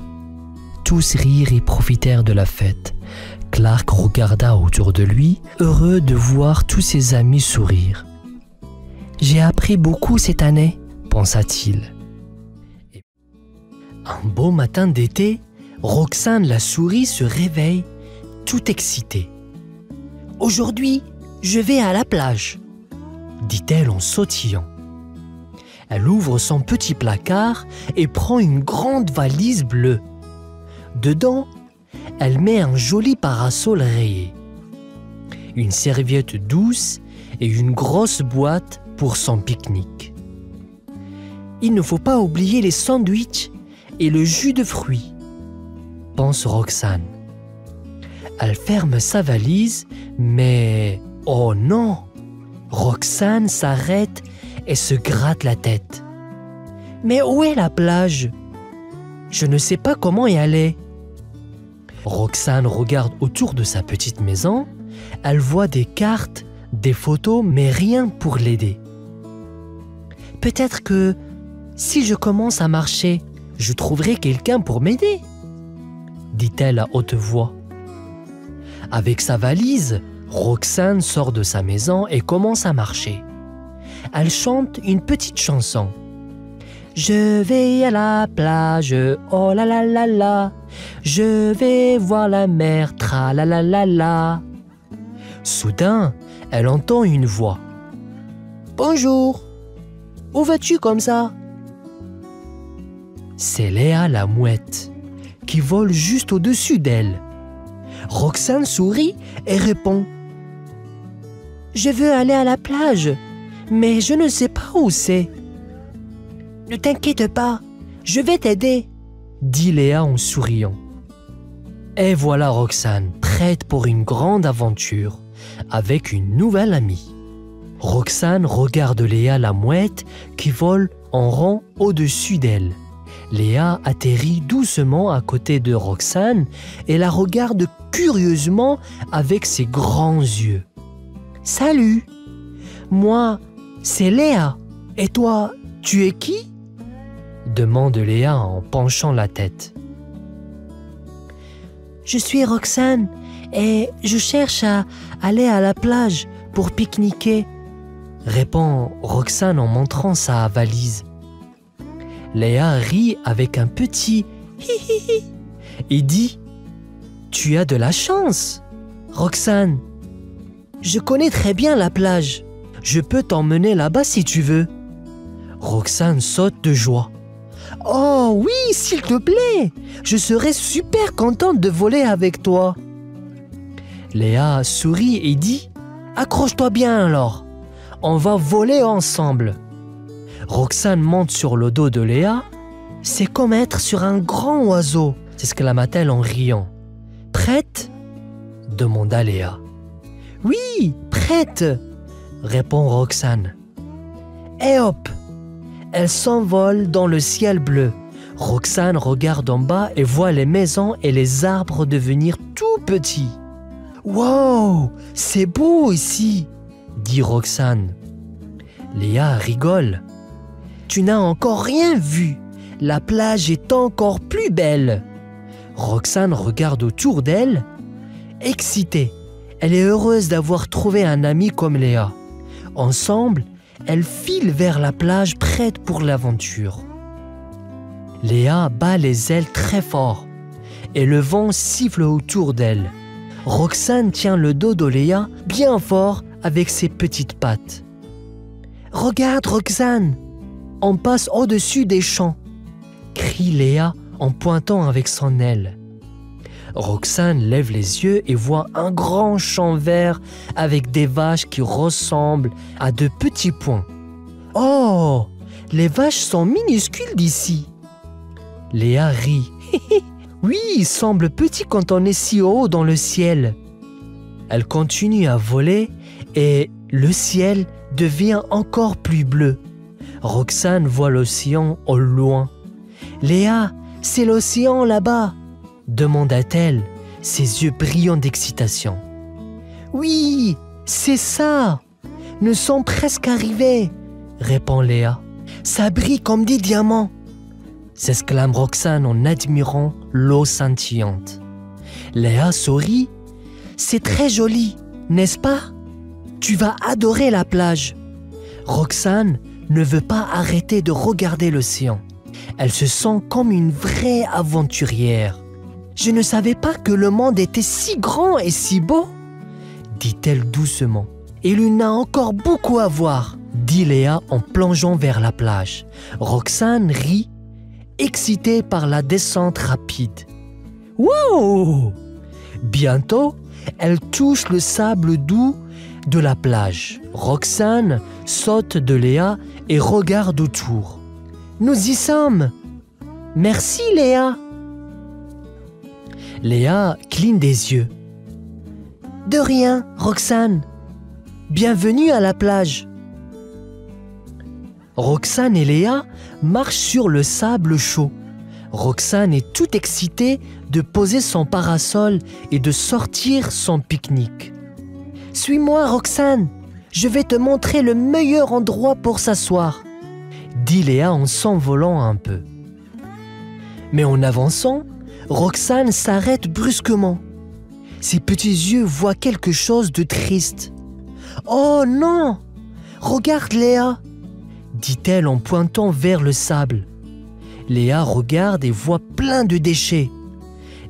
Tous rirent et profitèrent de la fête. Clark regarda autour de lui, heureux de voir tous ses amis sourire. J'ai appris beaucoup cette année, pensa-t-il. Un beau matin d'été, Roxane la souris se réveille, tout excitée. Aujourd'hui, je vais à la plage, dit-elle en sautillant. Elle ouvre son petit placard et prend une grande valise bleue. Dedans, elle met un joli parasol rayé, une serviette douce et une grosse boîte pour son pique-nique. Il ne faut pas oublier les sandwichs et le jus de fruits, pense Roxane. Elle ferme sa valise, mais oh non! Roxane s'arrête et se gratte la tête. Mais où est la plage? Je ne sais pas comment y aller. Roxane regarde autour de sa petite maison. Elle voit des cartes, des photos, mais rien pour l'aider. Peut-être que si je commence à marcher, je trouverai quelqu'un pour m'aider, dit-elle à haute voix. Avec sa valise, Roxane sort de sa maison et commence à marcher. Elle chante une petite chanson. Je vais à la plage, oh la la la la. Je vais voir la mer, tra la la la la. Soudain, elle entend une voix. Bonjour, où vas-tu comme ça? C'est Léa la mouette qui vole juste au-dessus d'elle. Roxane sourit et répond. Je veux aller à la plage, mais je ne sais pas où c'est. Ne t'inquiète pas, je vais t'aider, dit Léa en souriant. Et voilà Roxane, prête pour une grande aventure, avec une nouvelle amie. Roxane regarde Léa la mouette qui vole en rond au-dessus d'elle. Léa atterrit doucement à côté de Roxane et la regarde curieusement avec ses grands yeux. « Salut, moi, c'est Léa. Et toi, tu es qui ?» demande Léa en penchant la tête. « Je suis Roxane et je cherche à aller à la plage pour pique-niquer, » répond Roxane en montrant sa valise. Léa rit avec un petit « hi-hi-hi » et dit « Tu as de la chance, Roxane. Je connais très bien la plage. Je peux t'emmener là-bas si tu veux. » Roxane saute de joie. « Oh oui, s'il te plaît, je serais super contente de voler avec toi. » Léa sourit et dit « Accroche-toi bien alors, on va voler ensemble. » Roxane monte sur le dos de Léa. « C'est comme être sur un grand oiseau !» s'exclama-t-elle en riant. « Prête? Demanda Léa. Oui, prête, répond Roxane. Et hop, elle s'envole dans le ciel bleu. Roxane regarde en bas et voit les maisons et les arbres devenir tout petits. Wow, c'est beau ici, dit Roxane. Léa rigole. Tu n'as encore rien vu. La plage est encore plus belle. Roxane regarde autour d'elle. Excitée, elle est heureuse d'avoir trouvé un ami comme Léa. Ensemble, elles filent vers la plage prête pour l'aventure. Léa bat les ailes très fort et le vent siffle autour d'elle. Roxane tient le dos de Léa bien fort avec ses petites pattes. Regarde Roxane, on passe au-dessus des champs, crie Léa en pointant avec son aile. Roxane lève les yeux et voit un grand champ vert avec des vaches qui ressemblent à de petits points. Oh, les vaches sont minuscules d'ici. Léa rit. Oui, il semble petit quand on est si haut dans le ciel. Elle continue à voler et le ciel devient encore plus bleu. Roxane voit l'océan au loin. Léa, c'est l'océan là-bas, demanda-t-elle, ses yeux brillants d'excitation. Oui, c'est ça. Nous sommes presque arrivés, répond Léa. Ça brille comme des diamants, s'exclame Roxane en admirant l'eau scintillante. Léa sourit. C'est très joli, n'est-ce pas? Tu vas adorer la plage. Roxane ne veut pas arrêter de regarder l'océan. Elle se sent comme une vraie aventurière. Je ne savais pas que le monde était si grand et si beau, dit-elle doucement. Il y en a encore beaucoup à voir, dit Léa en plongeant vers la plage. Roxane rit, excitée par la descente rapide. Wow! Bientôt, elle touche le sable doux de la plage. Roxane saute de Léa et regarde autour. Nous y sommes! Merci Léa! Léa cligne des yeux. De rien, Roxane. Bienvenue à la plage. Roxane et Léa marchent sur le sable chaud. Roxane est toute excitée de poser son parasol et de sortir son pique-nique. Suis-moi, Roxane. Je vais te montrer le meilleur endroit pour s'asseoir, dit Léa en s'envolant un peu. Mais en avançant, Roxane s'arrête brusquement. Ses petits yeux voient quelque chose de triste. « Oh non! Regarde Léa !» dit-elle en pointant vers le sable. Léa regarde et voit plein de déchets.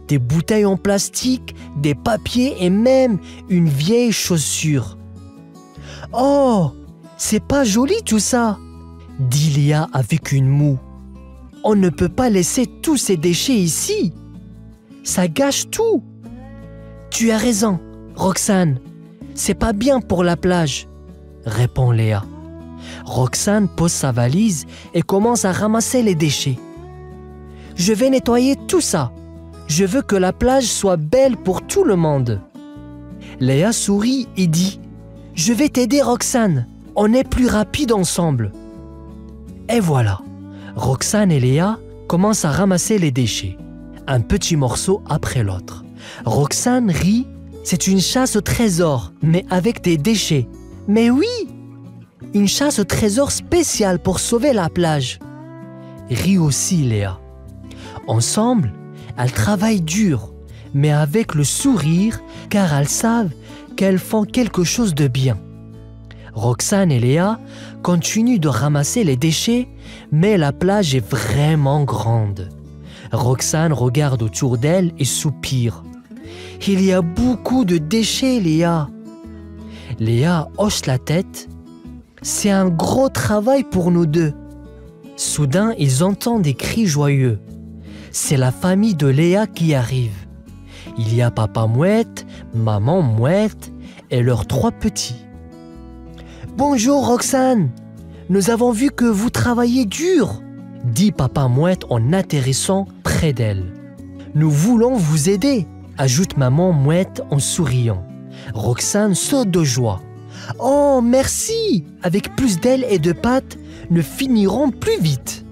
Des bouteilles en plastique, des papiers et même une vieille chaussure. « Oh, c'est pas joli tout ça !» dit Léa avec une moue. « On ne peut pas laisser tous ces déchets ici. Ça gâche tout. » Tu as raison, Roxane. C'est pas bien pour la plage, répond Léa. Roxane pose sa valise et commence à ramasser les déchets. Je vais nettoyer tout ça. Je veux que la plage soit belle pour tout le monde. Léa sourit et dit « Je vais t'aider, Roxane. On est plus rapide ensemble. » Et voilà, Roxane et Léa commencent à ramasser les déchets, un petit morceau après l'autre. Roxane rit. C'est une chasse au trésor, mais avec des déchets. Mais oui, une chasse au trésor spéciale pour sauver la plage. Rit aussi Léa. Ensemble, elles travaillent dur, mais avec le sourire, car elles savent qu'elles font quelque chose de bien. Roxane et Léa continuent de ramasser les déchets, mais la plage est vraiment grande. Roxane regarde autour d'elle et soupire. Il y a beaucoup de déchets, Léa. Léa hoche la tête. C'est un gros travail pour nous deux. Soudain, ils entendent des cris joyeux. C'est la famille de Léa qui arrive. Il y a papa mouette, maman mouette et leurs 3 petits. Bonjour Roxane, nous avons vu que vous travaillez dur, dit papa mouette en atterrissant près d'elle. Nous voulons vous aider. ajoute maman mouette en souriant. Roxane saute de joie. Oh, merci! Avec plus d'ailes et de pattes, nous finirons plus vite.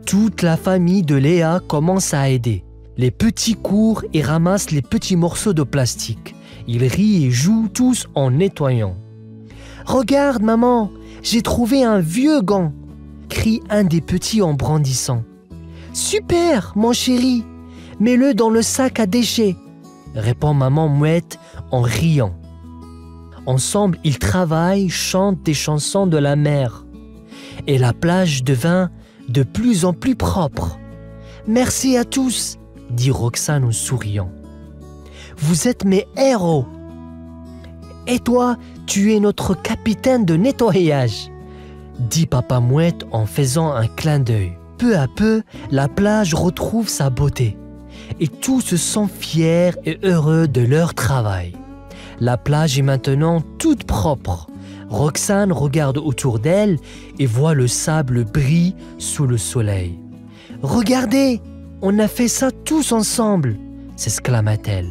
Toute la famille de Léa commence à aider. Les petits courent et ramassent les petits morceaux de plastique. Ils rient et jouent tous en nettoyant. Regarde, maman, j'ai trouvé un vieux gant, crie un des petits en brandissant. Super, mon chéri, mets-le dans le sac à déchets, répond maman mouette en riant. Ensemble, ils travaillent, chantent des chansons de la mer. Et la plage devint de plus en plus propre. Merci à tous, dit Roxane en souriant. Vous êtes mes héros. Et toi, tu es notre capitaine de nettoyage, dit Papa Mouette en faisant un clin d'œil. Peu à peu, la plage retrouve sa beauté et tous se sentent fiers et heureux de leur travail. La plage est maintenant toute propre. Roxane regarde autour d'elle et voit le sable briller sous le soleil. « Regardez, on a fait ça tous ensemble !» s'exclama-t-elle.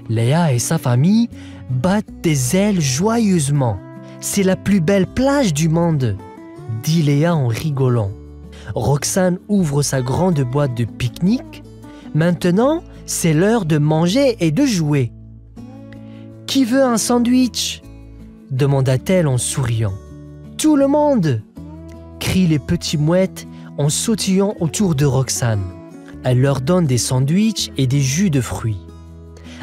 Léa et sa famille battent des ailes joyeusement. « C'est la plus belle plage du monde !» dit Léa en rigolant. Roxane ouvre sa grande boîte de pique-nique. Maintenant, c'est l'heure de manger et de jouer. « Qui veut un sandwich ?» demanda-t-elle en souriant. « Tout le monde !» crient les petits mouettes en sautillant autour de Roxane. Elle leur donne des sandwichs et des jus de fruits.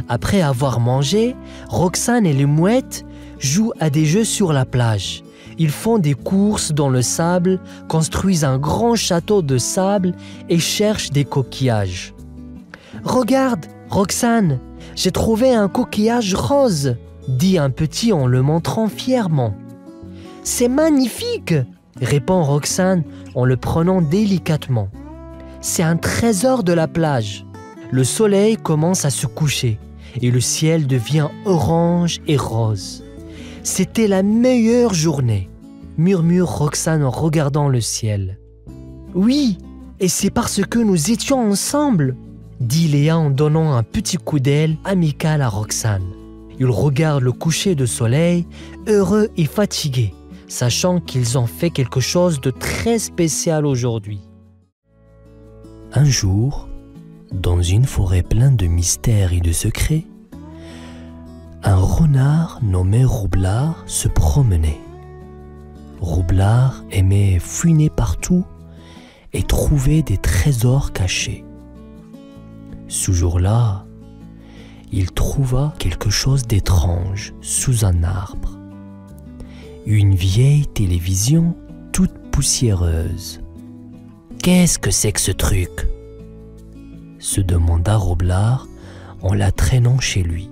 Après avoir mangé, Roxane et les mouettes jouent à des jeux sur la plage. Ils font des courses dans le sable, construisent un grand château de sable et cherchent des coquillages. « Regarde, Roxane, j'ai trouvé un coquillage rose !» dit un petit en le montrant fièrement. « C'est magnifique !» répond Roxane en le prenant délicatement. « C'est un trésor de la plage. » Le soleil commence à se coucher et le ciel devient orange et rose. « C'était la meilleure journée !» murmure Roxane en regardant le ciel. « Oui, et c'est parce que nous étions ensemble !» dit Léa en donnant un petit coup d'aile amical à Roxane. Ils regardent le coucher de soleil, heureux et fatigués, sachant qu'ils ont fait quelque chose de très spécial aujourd'hui. Un jour, dans une forêt pleine de mystères et de secrets, un renard nommé Roublard se promenait. Roublard aimait fouiner partout et trouver des trésors cachés. Ce jour-là, il trouva quelque chose d'étrange sous un arbre. Une vieille télévision toute poussiéreuse. « Qu'est-ce que c'est que ce truc ?» se demanda Roublard en la traînant chez lui.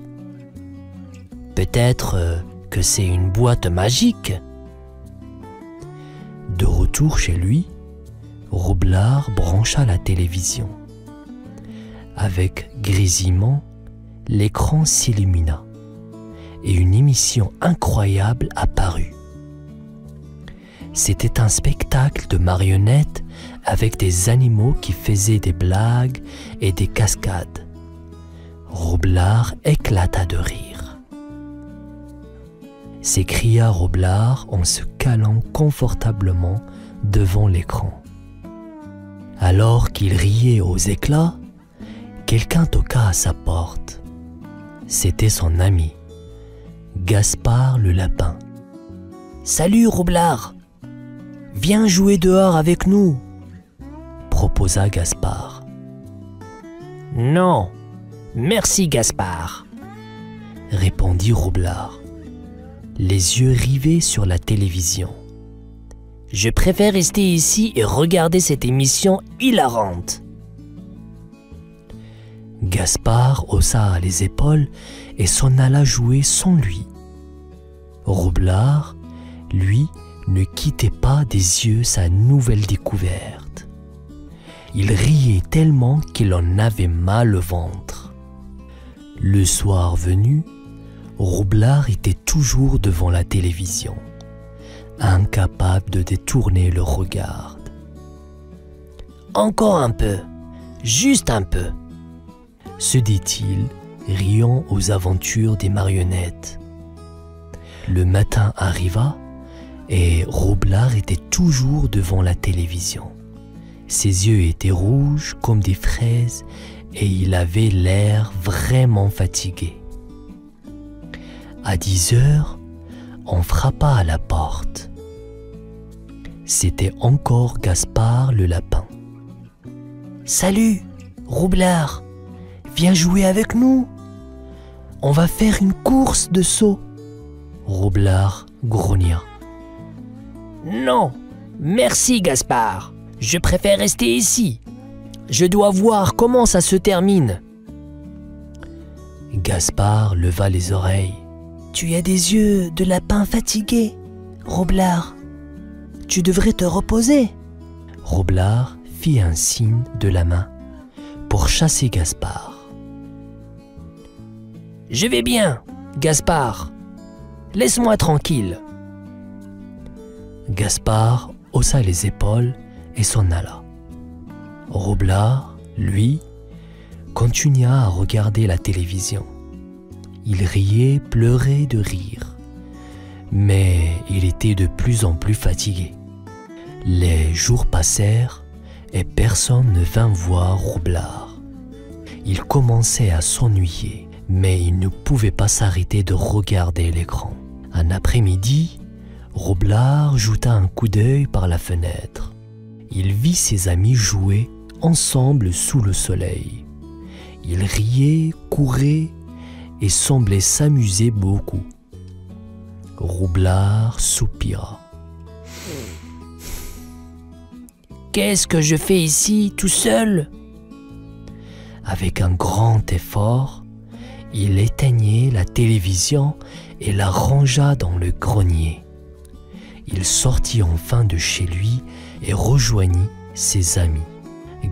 « Peut-être que c'est une boîte magique ?» De retour chez lui, Roublard brancha la télévision. Avec grésillement, l'écran s'illumina et une émission incroyable apparut. C'était un spectacle de marionnettes avec des animaux qui faisaient des blagues et des cascades. Roublard éclata de rire. S'écria Roublard en se calant confortablement devant l'écran. Alors qu'il riait aux éclats, quelqu'un toqua à sa porte. C'était son ami, Gaspard le lapin. « Salut Roublard, viens jouer dehors avec nous !» proposa Gaspard. « Non, merci Gaspard !» répondit Roublard, les yeux rivés sur la télévision. « Je préfère rester ici et regarder cette émission hilarante. » Gaspard haussa les épaules et s'en alla jouer sans lui. Roublard, lui, ne quittait pas des yeux sa nouvelle découverte. Il riait tellement qu'il en avait mal au ventre. Le soir venu, Roublard était toujours devant la télévision, incapable de détourner le regard. « Encore un peu, juste un peu !» se dit-il riant aux aventures des marionnettes. Le matin arriva et Roublard était toujours devant la télévision. Ses yeux étaient rouges comme des fraises et il avait l'air vraiment fatigué. À 10 heures, on frappa à la porte. C'était encore Gaspard le lapin. « Salut, Roublard, viens jouer avec nous. On va faire une course de saut. » Roublard grogna. « Non, merci Gaspard, je préfère rester ici. Je dois voir comment ça se termine. » Gaspard leva les oreilles. « Tu as des yeux de lapin fatigué, Roublard. Tu devrais te reposer. » Roublard fit un signe de la main pour chasser Gaspard. « Je vais bien, Gaspard. Laisse-moi tranquille. » Gaspard haussa les épaules et s'en alla. Roublard, lui, continua à regarder la télévision. Il riait, pleurait de rire, mais il était de plus en plus fatigué. Les jours passèrent et personne ne vint voir Roublard. Il commençait à s'ennuyer, mais il ne pouvait pas s'arrêter de regarder l'écran. Un après-midi, Roublard jeta un coup d'œil par la fenêtre. Il vit ses amis jouer ensemble sous le soleil. Ils riaient, couraient et semblaient s'amuser beaucoup. Roublard soupira. « Qu'est-ce que je fais ici, tout seul ?» Avec un grand effort, il éteignit la télévision et la rangea dans le grenier. Il sortit enfin de chez lui et rejoignit ses amis.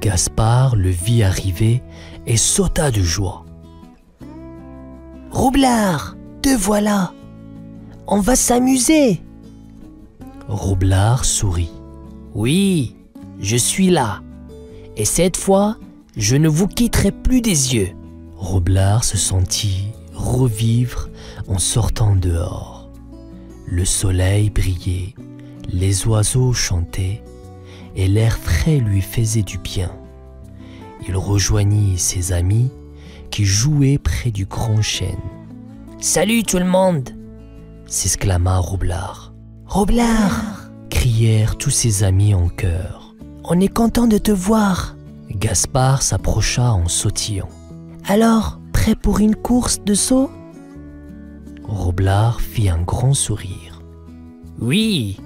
Gaspard le vit arriver et sauta de joie. « Roublard, te voilà! On va s'amuser !» Roublard sourit. « Oui, je suis là, et cette fois, je ne vous quitterai plus des yeux. » Roublard se sentit revivre en sortant dehors. Le soleil brillait, les oiseaux chantaient, et l'air frais lui faisait du bien. Il rejoignit ses amis qui jouaient près du grand chêne. « Salut tout le monde !» s'exclama Roublard. « Roublard !» crièrent tous ses amis en chœur. « On est content de te voir !» Gaspard s'approcha en sautillant. « Alors, prêt pour une course de saut ?» Roublard fit un grand sourire. « Oui,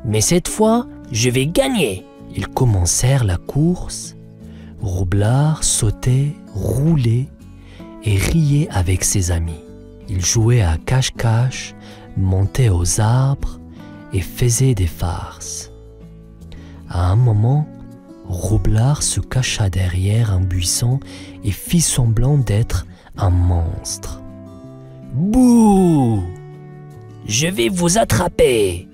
mais cette fois, je vais gagner !» Ils commencèrent la course. Roublard sautait, roulait et riait avec ses amis. Il jouait à cache-cache, montait aux arbres et faisait des farces. À un moment, Roublard se cacha derrière un buisson et fit semblant d'être un monstre. « Bouh! Je vais vous attraper !»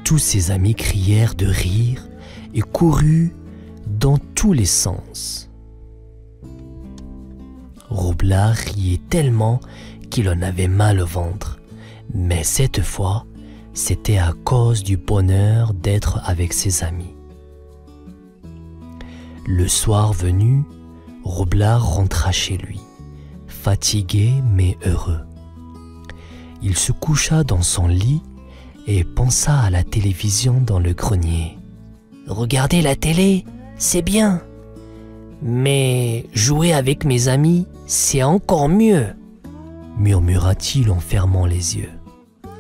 Tous ses amis crièrent de rire et coururent dans tous les sens. Roublard riait tellement qu'il en avait mal au ventre, mais cette fois, c'était à cause du bonheur d'être avec ses amis. Le soir venu, Roublard rentra chez lui, fatigué mais heureux. Il se coucha dans son lit et pensa à la télévision dans le grenier. « Regarder la télé, c'est bien, mais jouer avec mes amis, c'est encore mieux !» murmura-t-il en fermant les yeux.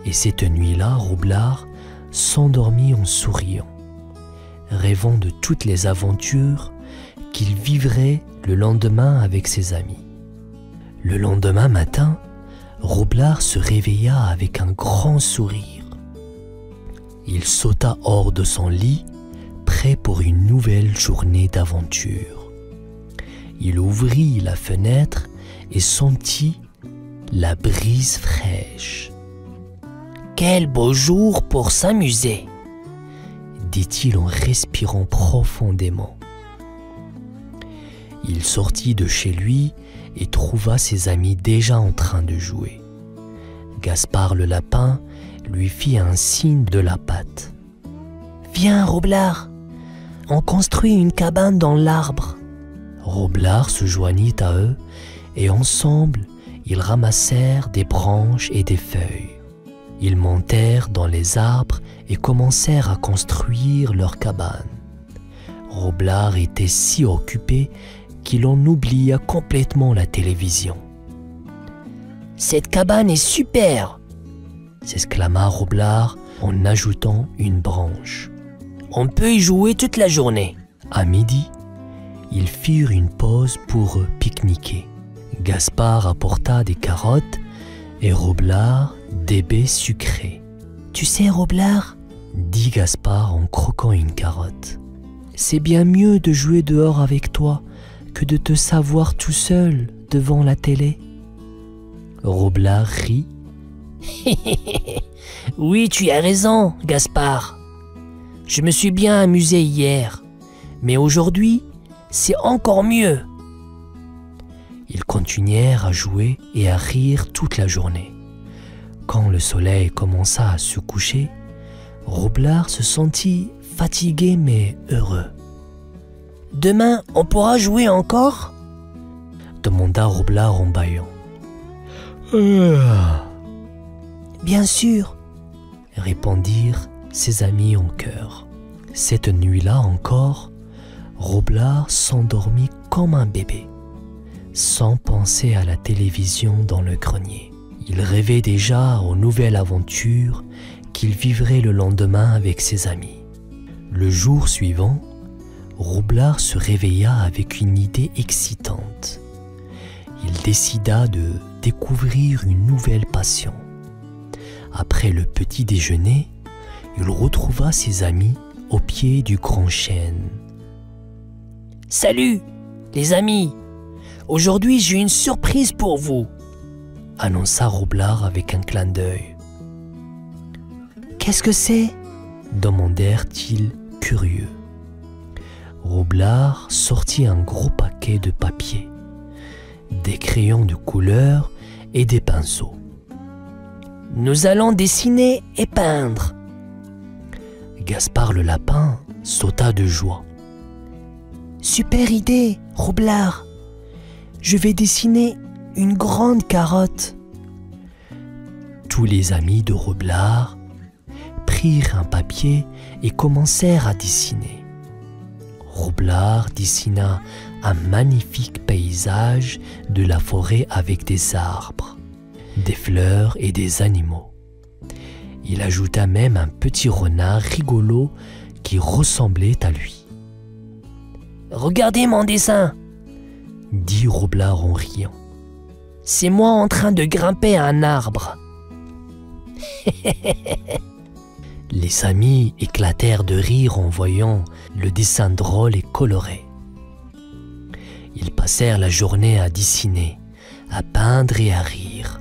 Et cette nuit-là, Roublard s'endormit en souriant, rêvant de toutes les aventures qu'il vivrait le lendemain avec ses amis. Le lendemain matin, Roublard se réveilla avec un grand sourire. Il sauta hors de son lit, prêt pour une nouvelle journée d'aventure. Il ouvrit la fenêtre et sentit la brise fraîche. « Quel beau jour pour s'amuser !» dit-il en respirant profondément. Il sortit de chez lui et trouva ses amis déjà en train de jouer. Gaspard le lapin lui fit un signe de la patte. « Viens, Roublard, on construit une cabane dans l'arbre. » Roublard se joignit à eux et ensemble, ils ramassèrent des branches et des feuilles. Ils montèrent dans les arbres et commencèrent à construire leur cabane. Roublard était si occupé qu'il en oublia complètement la télévision. « Cette cabane est super !» s'exclama Roublard en ajoutant une branche. « On peut y jouer toute la journée. » À midi, ils firent une pause pour pique-niquer. Gaspard apporta des carottes et Roublard des baies sucrées. « Tu sais, Roublard, » dit Gaspard en croquant une carotte, « c'est bien mieux de jouer dehors avec toi que de te savoir tout seul devant la télé. » Roublard rit. « Oui, tu as raison, Gaspard. Je me suis bien amusé hier, mais aujourd'hui, c'est encore mieux. » Ils continuèrent à jouer et à rire toute la journée. Quand le soleil commença à se coucher, Roublard se sentit fatigué mais heureux. « Demain, on pourra jouer encore ?» demanda Roublard en bâillant. « Bien sûr !» répondirent ses amis en chœur. Cette nuit-là encore, Roublard s'endormit comme un bébé, sans penser à la télévision dans le grenier. Il rêvait déjà aux nouvelles aventures qu'il vivrait le lendemain avec ses amis. Le jour suivant, Roublard se réveilla avec une idée excitante. Il décida de découvrir une nouvelle passion. Après le petit déjeuner, il retrouva ses amis au pied du grand chêne. « Salut, les amis! Aujourd'hui, j'ai une surprise pour vous !» annonça Roublard avec un clin d'œil. « Qu'est-ce que c'est ?» demandèrent-ils curieux. Roublard sortit un gros paquet de papier, des crayons de couleur et des pinceaux. « Nous allons dessiner et peindre !» Gaspard le lapin sauta de joie. « Super idée, Roublard! Je vais dessiner une grande carotte. » Tous les amis de Roublard prirent un papier et commencèrent à dessiner. Roublard dessina un magnifique paysage de la forêt avec des arbres, des fleurs et des animaux. Il ajouta même un petit renard rigolo qui ressemblait à lui. « Regardez mon dessin !» dit Roublard en riant. « C'est moi en train de grimper à un arbre. » Les amis éclatèrent de rire en voyant le dessin drôle et coloré. Ils passèrent la journée à dessiner, à peindre et à rire.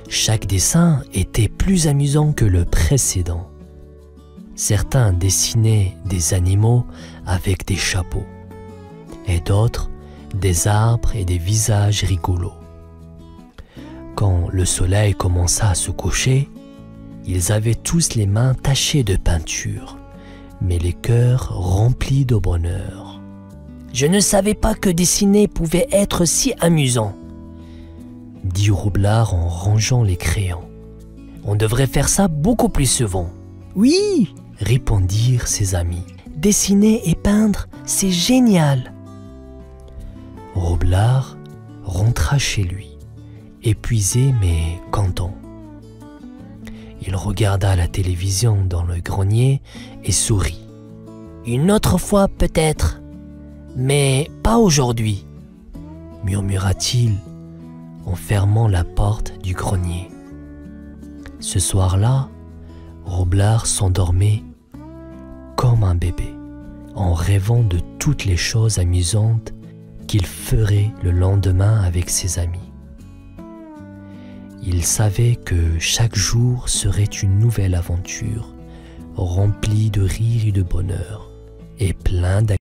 Chaque dessin était plus amusant que le précédent. Certains dessinaient des animaux avec des chapeaux, et d'autres des arbres et des visages rigolos. Quand le soleil commença à se coucher, ils avaient tous les mains tachées de peinture, mais les cœurs remplis de bonheur. « Je ne savais pas que dessiner pouvait être si amusant !» dit Roublard en rangeant les crayons. « On devrait faire ça beaucoup plus souvent. »« Oui !» répondirent ses amis. « Dessiner et peindre, c'est génial !» Roublard rentra chez lui, épuisé mais content. Il regarda la télévision dans le grenier et sourit. « Une autre fois peut-être, mais pas aujourd'hui, » murmura-t-il en fermant la porte du grenier. Ce soir-là, Roublard s'endormait comme un bébé, en rêvant de toutes les choses amusantes qu'il ferait le lendemain avec ses amis. Il savait que chaque jour serait une nouvelle aventure, remplie de rire et de bonheur, et plein d'activités.